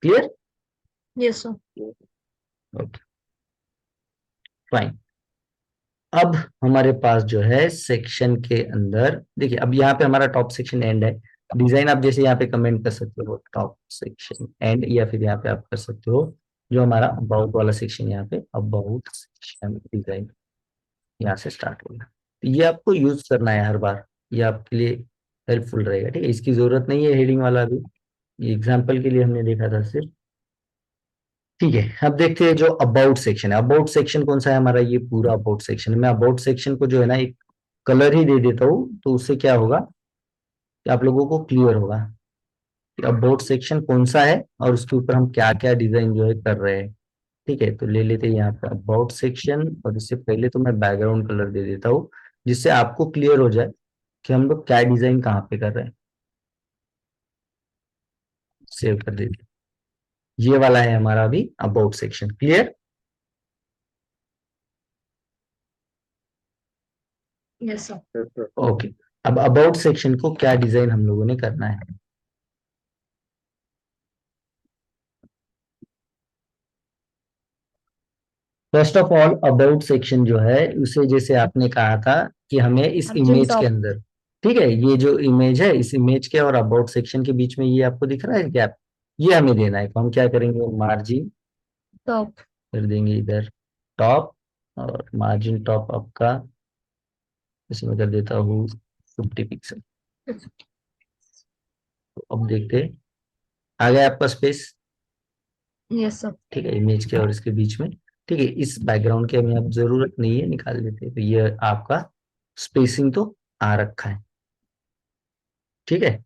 Clear? Yes sir. Okay, fine. अब हमारे पास जो है सेक्शन के अंदर, देखिए अब यहाँ पे हमारा टॉप सेक्शन एंड है। डिजाइन आप जैसे यहाँ पे कमेंट कर सकते हो, टॉप सेक्शन एंड, या फिर यहाँ पे आप कर सकते हो जो हमारा अबाउट वाला सेक्शन, यहाँ पे अबाउट सेक्शन डिजाइन यहाँ से स्टार्ट होगा। तो ये आपको यूज करना है हर बार, ये आपके लिए हेल्पफुल रहेगा। ठीक है, इसकी जरूरत नहीं है हेडिंग वाला अभी, ये एग्जाम्पल के लिए हमने देखा था सिर्फ। ठीक है, अब देखते हैं जो अबाउट सेक्शन है। अबाउट सेक्शन कौन सा है हमारा? ये पूरा अबाउट सेक्शन है। मैं अबाउट सेक्शन को जो है ना एक कलर ही दे देता हूँ, तो उससे क्या होगा कि आप लोगों को क्लियर होगा कि अबाउट सेक्शन कौन सा है, और उसके ऊपर हम क्या क्या डिजाइन जो है कर रहे हैं। ठीक है, तो ले लेते हैं यहाँ पे अबाउट सेक्शन, और इससे पहले तो मैं बैकग्राउंड कलर दे देता हूँ, जिससे आपको क्लियर हो जाए कि हम लोग क्या डिजाइन कहाँ पे कर रहे हैं। सेव कर देते हैं। ये वाला है हमारा अभी about section. Clear? Yes sir. Yes sir. Okay. अब अबाउट सेक्शन को क्या डिजाइन हम लोगों ने करना है? First of all, about section जो है उसे, जैसे आपने कहा था कि हमें इस मार्जिन इमेज के टॉप। अंदर, ठीक है, ये जो इमेज है, इस इमेज के और अबाउट सेक्शन के बीच में ये आपको दिख रहा है गैप, ये हमें देना है। तो हम क्या करेंगे, मार्जिन टॉप। कर देंगे इधर टॉप, और मार्जिन टॉप आपका इसमें कर देता हूँ 50 पिक्सल। तो अब देखते हैं, आ गया आपका स्पेस। Yes sir. ठीक है, इमेज के और इसके बीच में। ठीक है, इस बैकग्राउंड की हमें अब जरूरत नहीं है, निकाल देते हैं। तो ये आपका स्पेसिंग तो आ रखा है। ठीक है,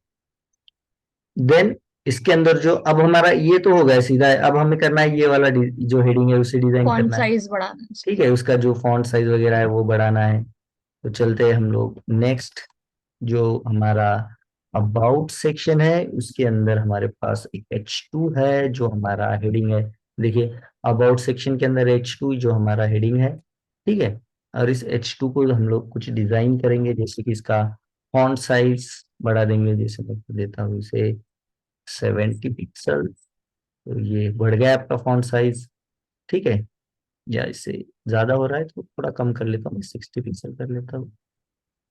देन इसके अंदर जो अब हमारा ये तो हो गया सीधा है, अब हमें करना है ये वाला जो हेडिंग है उसे डिजाइन फॉन्ट करना है। साइज बढ़ाना है ठीक इसका। है, उसका जो फॉन्ट साइज वगैरह है वो बढ़ाना है। तो चलते हैं हम लोग नेक्स्ट, जो हमारा अबाउट सेक्शन है उसके अंदर हमारे पास एक H2 है जो हमारा हेडिंग है, देखिए अबाउट सेक्शन के अंदर H2 जो हमारा हेडिंग है, ठीक है, और इस H2 को हम लोग कुछ डिजाइन करेंगे, जैसे कि इसका फॉन्ट साइज बढ़ा देंगे, जैसे मैं देता हूँ इसे 70 पिक्सल, तो ये बढ़ गया आपका फॉन्ट साइज, ठीक है, या इससे ज्यादा हो रहा है तो थोड़ा कम कर लेता हूँ, 60 पिक्सल कर लेता हूँ,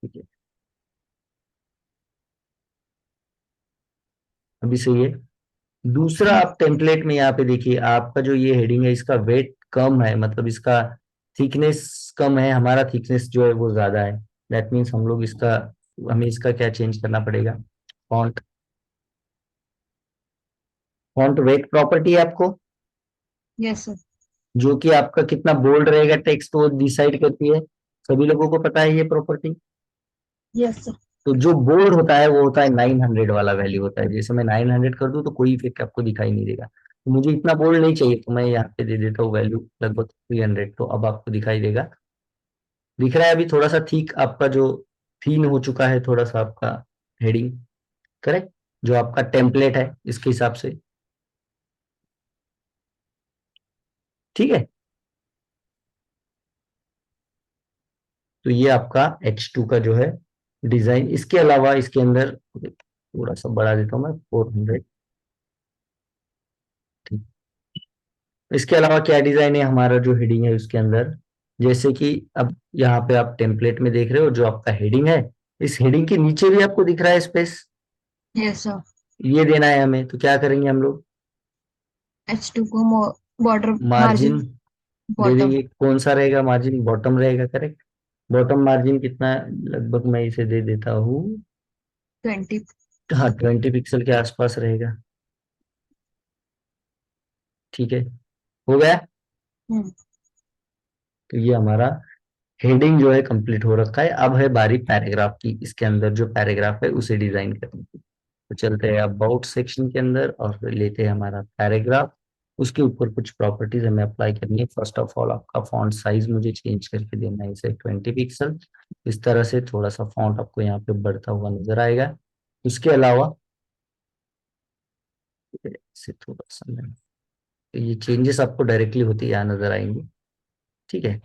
ठीक है, अभी सही है। दूसरा आप टेम्पलेट में यहाँ पे देखिए आपका जो ये हेडिंग है इसका वेट कम है, मतलब इसका थिकनेस कम है, हमारा थिकनेस जो है वो ज्यादा है। दैट मीन्स हम लोग इसका, हमें इसका क्या चेंज करना पड़ेगा, फॉन्ट, फॉन्ट वेट प्रॉपर्टी है आपको, यस सर। जो कि आपका कितना बोल्ड रहेगा टेक्स्ट वो डिसाइड करती है, सभी लोगों को पता है ये प्रॉपर्टी। Yes sir. तो जो बोल्ड होता है वो होता है 900 वाला वैल्यू होता है, जैसे मैं 900 कर दूं तो कोई इफेक्ट आपको दिखाई नहीं देगा, तो मुझे इतना बोल्ड नहीं चाहिए, तो मैं यहाँ पे दे देता हूँ वैल्यू लगभग 300, तो अब आपको दिखाई देगा, दिख रहा है अभी थोड़ा सा ठीक आपका जो थीन हो चुका है थोड़ा सा आपका हेडिंग, करेक्ट, जो आपका टेम्पलेट है इसके हिसाब से, ठीक है। तो ये आपका H2 का जो है डिजाइन, इसके अलावा इसके अंदर थोड़ा सा बढ़ा देता हूँ मैं 400, ठीक। इसके अलावा क्या डिजाइन है हमारा जो हेडिंग है उसके अंदर, जैसे कि अब यहाँ पे आप टेम्पलेट में देख रहे हो जो आपका हेडिंग है, इस हेडिंग के नीचे भी आपको दिख रहा है स्पेस, यस सर। ये देना है हमें, तो क्या करेंगे हम लोग, H2 को border margin margin they bottom देंगे, कौन सा रहेगा मार्जिन, बॉटम रहेगा, करेक्ट। बॉटम मार्जिन कितना, लगभग मैं इसे दे देता हूँ, 20। हाँ 20 पिक्सल के आसपास रहेगा, ठीक है, हो गया। हम्म। तो ये हमारा हेडिंग जो है कंप्लीट हो रखा है, अब है बारी पैराग्राफ की, इसके अंदर जो पैराग्राफ है उसे डिजाइन करने की, तो चलते हैं अबाउट सेक्शन के अंदर और फिर लेते हैं हमारा पैराग्राफ, उसके ऊपर कुछ प्रॉपर्टीज हमें अप्लाई करनी है। फर्स्ट ऑफ ऑल आपका फॉन्ट साइज मुझे चेंज करके देना है इसे 20 पिक्सल, इस तरह से थोड़ा सा फॉन्ट आपको यहाँ पे बढ़ता हुआ नजर आएगा। उसके अलावा इसे थोड़ा सा ये चेंजेस आपको डायरेक्टली होते यहाँ नजर आएंगे, ठीक है।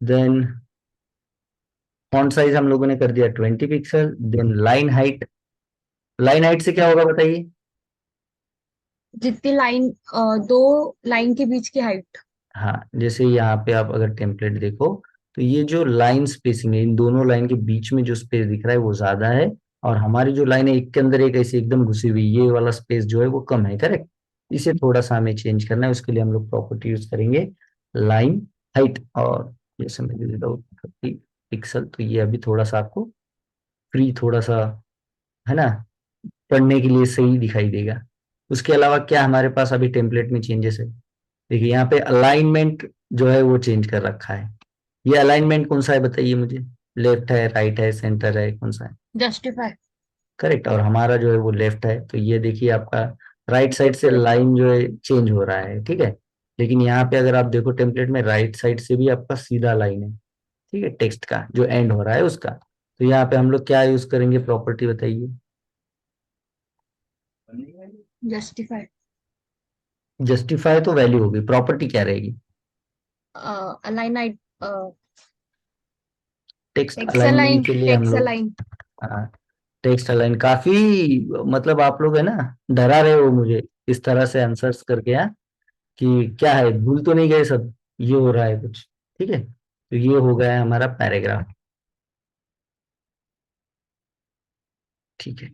देन फॉन्ट साइज हम लोगों ने कर दिया 20 pixel, then line height, line height से क्या होगा बताइए, जितनी लाइन, दो लाइन के बीच की हाइट। हाँ जैसे यहाँ पे आप अगर टेम्पलेट देखो तो ये जो लाइन स्पेसिंग है इन दोनों लाइन के बीच में जो स्पेस दिख रहा है वो ज्यादा है, और हमारी जो लाइन है एक के अंदर एक ऐसी एकदम घुसी हुई, ये वाला स्पेस जो है वो कम है, करेक्ट। इसे थोड़ा सा हमें चेंज करना है, उसके लिए हम लोग प्रॉपर्टी यूज करेंगे लाइन हाइट, और जैसे मैं दे देता हूँ 30 पिक्सल, तो ये अभी थोड़ा सा आपको फ्री थोड़ा सा, है ना, पढ़ने के लिए सही दिखाई देगा। उसके अलावा क्या हमारे पास अभी टेम्पलेट में चेंजेस है, देखिए यहाँ पे अलाइनमेंट जो है वो चेंज कर रखा है, ये अलाइनमेंट कौन सा है बताइए मुझे, लेफ्ट है, राइट है, सेंटर है, कौन सा है, जस्टिफाई। करेक्ट, और हमारा जो है वो लेफ्ट है, तो ये देखिए आपका राइट साइड से लाइन जो है चेंज हो रहा है, ठीक है। लेकिन यहाँ पे अगर आप देखो टेम्पलेट में राइट साइड से भी आपका सीधा लाइन है, ठीक है, टेक्स्ट का जो एंड हो रहा है उसका, तो यहाँ पे हम लोग क्या यूज करेंगे प्रॉपर्टी बताइए, जस्टिफाई। जस्टिफाई तो वैल्यू होगी, प्रॉपर्टी क्या रहेगी, align height. Text text alignment align के लिए हम टेक्स्ट लोग, अलाइन। हाँ टेक्स्ट अलाइन काफी, मतलब आप लोग है ना डरा रहे हो मुझे इस तरह से आंसर्स करके, हाँ, कि क्या है भूल तो नहीं गए सब, ये हो रहा है कुछ, ठीक है, तो ये हो गया है हमारा पैराग्राफ, ठीक है।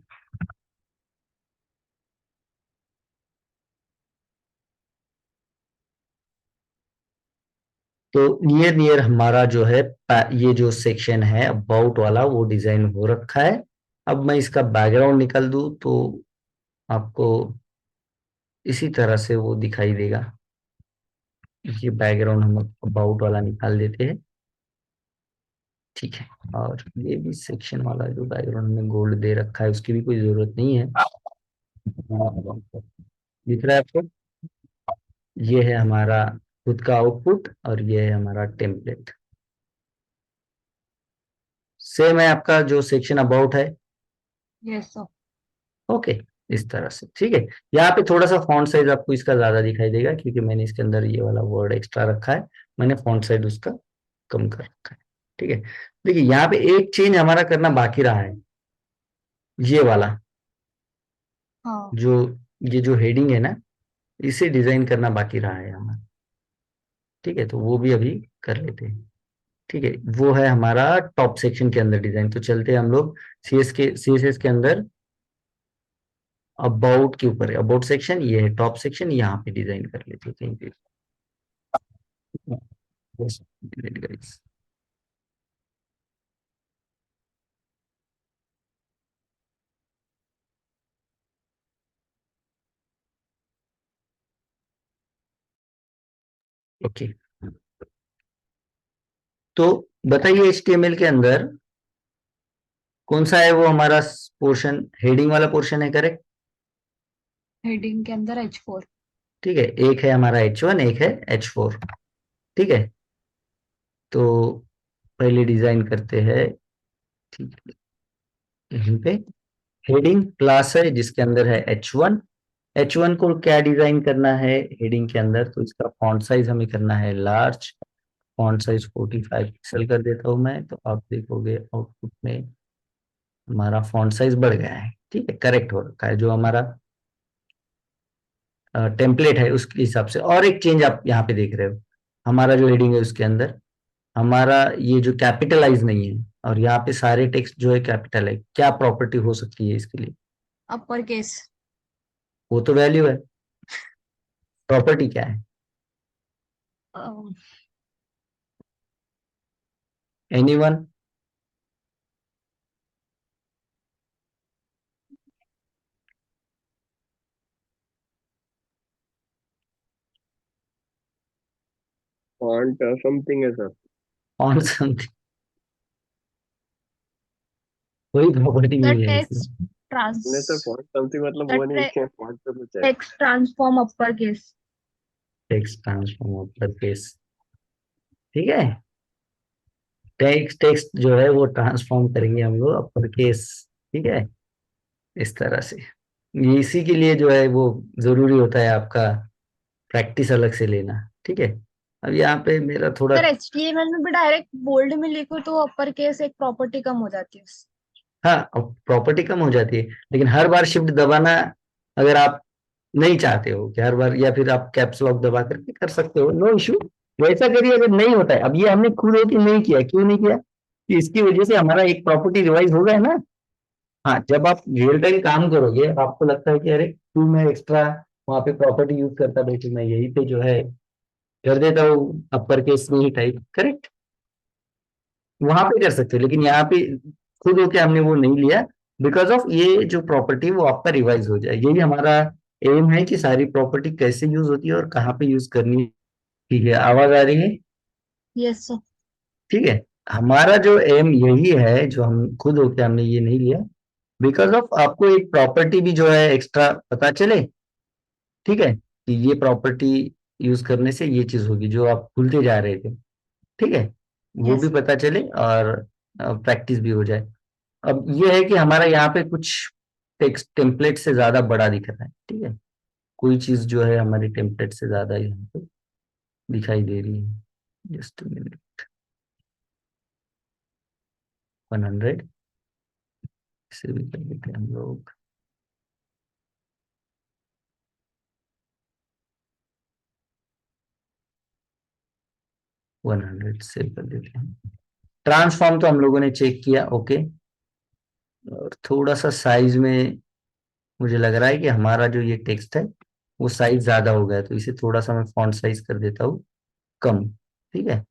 तो नियर नियर हमारा जो है ये जो सेक्शन है अबाउट वाला वो डिजाइन हो रखा है। अब मैं इसका बैकग्राउंड निकाल दूं तो आपको इसी तरह से वो दिखाई देगा, ये बैकग्राउंड हम अबाउट वाला निकाल देते हैं, ठीक है। और ये भी सेक्शन वाला जो बैकग्राउंड में गोल्ड दे रखा है उसकी भी कोई जरूरत नहीं है, दिख रहा है आपको, ये है हमारा खुद का आउटपुट और ये है हमारा टेम्पलेट, सेम है आपका जो सेक्शन अबाउट है, यस सर। ओके। इस तरह से, ठीक है। यहाँ पे थोड़ा सा फॉन्ट साइज आपको इसका ज्यादा दिखाई देगा क्योंकि मैंने इसके अंदर ये वाला वर्ड एक्स्ट्रा रखा है, मैंने फॉन्ट साइज उसका कम कर रखा है, ठीक है। देखिए यहाँ पे एक चेंज हमारा करना बाकी रहा है, ये वाला हाँ जो, ये जो हेडिंग है ना, इसे डिजाइन करना बाकी रहा है हमारा, ठीक है। तो वो भी अभी कर लेते हैं, ठीक है। वो है हमारा टॉप सेक्शन के अंदर डिजाइन। तो चलते हैं हम लोग सीएसएस के अंदर अबाउट के ऊपर, अबाउट सेक्शन ये है, टॉप सेक्शन यहाँ पे डिजाइन कर लेते हैं कहीं पे। Yes, delete guys. ओके, तो बताइए एचटीएमएल के अंदर कौन सा है वो हमारा पोर्शन, हेडिंग वाला पोर्शन है, करेक्ट? हेडिंग के अंदर H4। ठीक है, एक है हमारा H1, एक है H4, ठीक है। तो पहले डिजाइन करते हैं, ठीक है। यहीं पे हेडिंग क्लास है जिसके अंदर है H1। H1 को क्या डिजाइन करना है हेडिंग के अंदर, तो इसका फॉन्ट साइज हमें करना है लार्ज। फॉन्ट साइज 45 पिक्सल कर देता हूं मैं, तो आप देखोगे आउटपुट में हमारा फॉन्ट साइज बढ़ गया है, ठीक है, करेक्ट हो रखा है जो हमारा टेम्पलेट है उसके हिसाब से। और एक चेंज आप यहाँ पे देख रहे हो, हमारा जो हेडिंग है उसके अंदर हमारा ये जो कैपिटलाइज नहीं है, और यहाँ पे सारे टेक्स्ट जो है कैपिटल है। क्या प्रॉपर्टी हो सकती है इसके लिए? Upper case. वो तो वैल्यू है, प्रॉपर्टी क्या है? एनीवन? फॉन्ट समथिंग है सर। On something? कोई प्रॉपर्टी द नहीं है इसमें। टेक्स्ट ट्रांस नहीं सर, फॉन्ट समथिंग मतलब द वो नहीं है, फॉन्ट तो कुछ है। Text transform upper case. Text transform upper case, ठीक है। टेक्स्ट टेक्स्ट जो है वो ट्रांसफॉर्म करेंगे हम लोग अपर केस, ठीक है, इस तरह से। ये इसी के लिए जो है वो जरूरी होता है आपका प्रैक्टिस अलग से लेना, ठीक है। अब यहाँ पे मेरा थोड़ा, सर HTML में भी डायरेक्ट बोल्ड में लिखो तो अपर केस एक प्रॉपर्टी कम हो जाती है हाँ प्रॉपर्टी कम हो जाती है, लेकिन हर बार शिफ्ट दबाना अगर आप नहीं चाहते हो कि हर बार, या फिर आप कैप्स लॉक दबा करके कर सकते हो, नो इशू। वैसा करिए अगर नहीं होता है। अब ये हमने खुद होके नहीं किया, क्यों नहीं किया कि इसकी वजह से हमारा एक प्रॉपर्टी रिवाइज हो गया है ना। हाँ, जब आप रियल टाइम काम करोगे आपको लगता है कि अरे क्यों मैं एक्स्ट्रा वहां पे प्रॉपर्टी यूज करता बैठू, मैं यही पे जो है कर देता हूँ अपर केस में ही टाइप, करेक्ट, वहां पे कर सकते हो। लेकिन यहाँ पे खुद होके हमने वो नहीं लिया, बिकॉज ऑफ ये जो प्रॉपर्टी वो आपका रिवाइज हो जाए। यही हमारा एम है कि सारी प्रॉपर्टी कैसे यूज होती है और कहाँ पे यूज करनी है। ठीक है, आवाज आ रही है? Yes sir. ठीक है, हमारा जो एम यही है, जो हम खुद होके हमने ये नहीं लिया, बिकॉज ऑफ आपको एक प्रॉपर्टी भी जो है एक्स्ट्रा पता चले, ठीक है, कि ये प्रॉपर्टी यूज करने से ये चीज होगी जो आप भूलते जा रहे थे, ठीक है, वो भी यस। पता चले और प्रैक्टिस भी हो जाए। अब ये है कि हमारा यहाँ पे कुछ टेक्स्ट टेम्पलेट से ज्यादा बड़ा दिख रहा है, ठीक है, कोई चीज जो है हमारी टेम्पलेट से ज्यादा यहाँ पे दिखाई दे रही है। जस्ट मिनट, 100 से भी कर देते हैं हम लोग, 100 सेव कर देते हैं। ट्रांसफॉर्म तो हम लोगों ने चेक किया, ओके। और थोड़ा सा साइज में मुझे लग रहा है कि हमारा जो ये टेक्स्ट है वो साइज ज्यादा हो गया, तो इसे थोड़ा सा मैं फॉन्ट साइज कर देता हूँ कम, ठीक है।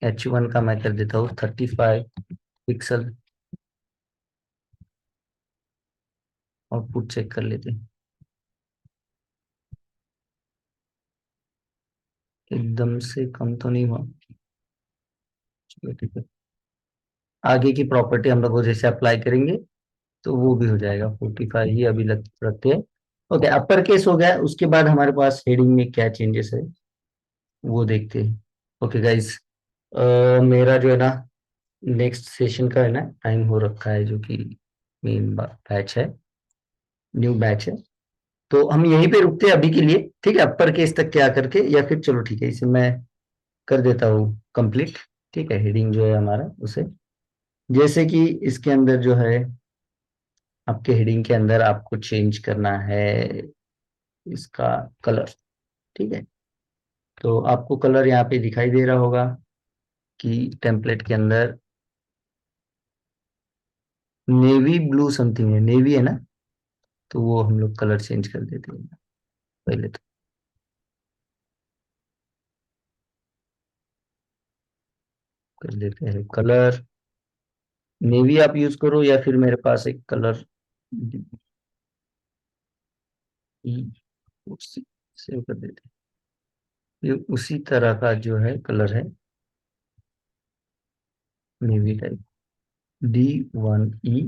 H1 का मैं कर देता हूँ 35 पिक्सल। आउटपुट चेक कर लेते हैं, एकदम से कम तो नहीं हुआ, चलो ठीक है। आगे की प्रॉपर्टी हम लोग को जैसे अप्लाई करेंगे तो वो भी हो जाएगा, 45 ही अभी लग रखते हैं। ओके, अपर केस हो गया, उसके बाद हमारे पास हेडिंग में क्या चेंजेस है वो देखते हैं। ओके गाइज, मेरा जो है ना नेक्स्ट सेशन का है ना टाइम हो रखा है, जो कि मेन बैच है, न्यू बैच है। तो हम यहीं पे रुकते हैं अभी के लिए, ठीक है, अपर केस तक क्या करके, या फिर चलो ठीक है, इसे मैं कर देता हूँ कंप्लीट। ठीक है, हेडिंग जो है हमारा उसे, जैसे कि इसके अंदर जो है, आपके हेडिंग के अंदर आपको चेंज करना है इसका कलर। ठीक है, तो आपको कलर यहाँ पे दिखाई दे रहा होगा कि टेम्पलेट के अंदर नेवी ब्लू समथिंग है, नेवी है ना, तो वो हम लोग कलर चेंज कर देते हैं पहले। तो कर देते हैं कलर नेवी आप यूज करो, या फिर मेरे पास एक कलर सेव कर देते हैं, ये उसी तरह का जो है कलर है, नेवी टाइप D1E।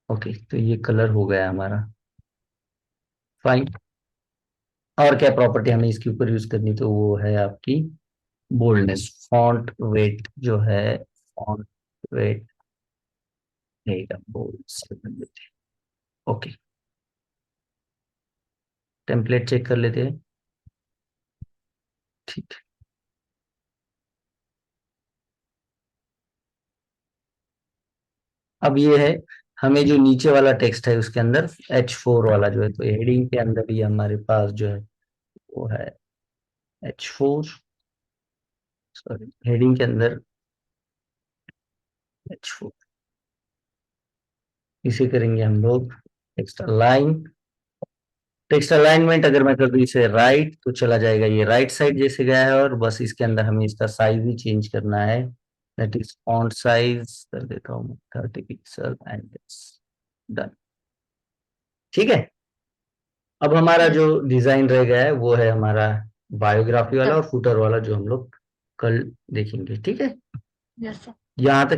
ओके, तो ये कलर हो गया हमारा, फाइन। और क्या प्रॉपर्टी हमें इसके ऊपर यूज करनी, तो वो है आपकी बोल्डनेस, फॉन्ट वेट जो है, फॉन्ट वेट रहेगा बोल्ड से कर देते हैं। ओके, टेम्पलेट चेक कर लेते हैं। ठीक, अब ये है, हमें जो नीचे वाला टेक्स्ट है उसके अंदर H4 वाला जो है, तो हेडिंग के अंदर ही हमारे पास जो है वो है H4, सॉरी हेडिंग के अंदर H4, इसे करेंगे हम लोग टेक्स्ट अलाइन। टेक्स्ट अलाइनमेंट अगर मैं कर दूं इसे राइट, तो चला जाएगा ये राइट साइड जैसे गया है, और बस इसके अंदर हमें इसका साइज ही चेंज करना है, दैट इज फॉन्ट साइज कर देता हूँ 30 पिक्सल एंड डन। ठीक है, अब हमारा यस जो डिजाइन रह गया है वो है हमारा बायोग्राफी वाला और फुटर वाला, जो हम लोग कल देखेंगे। ठीक है, यस यहाँ तक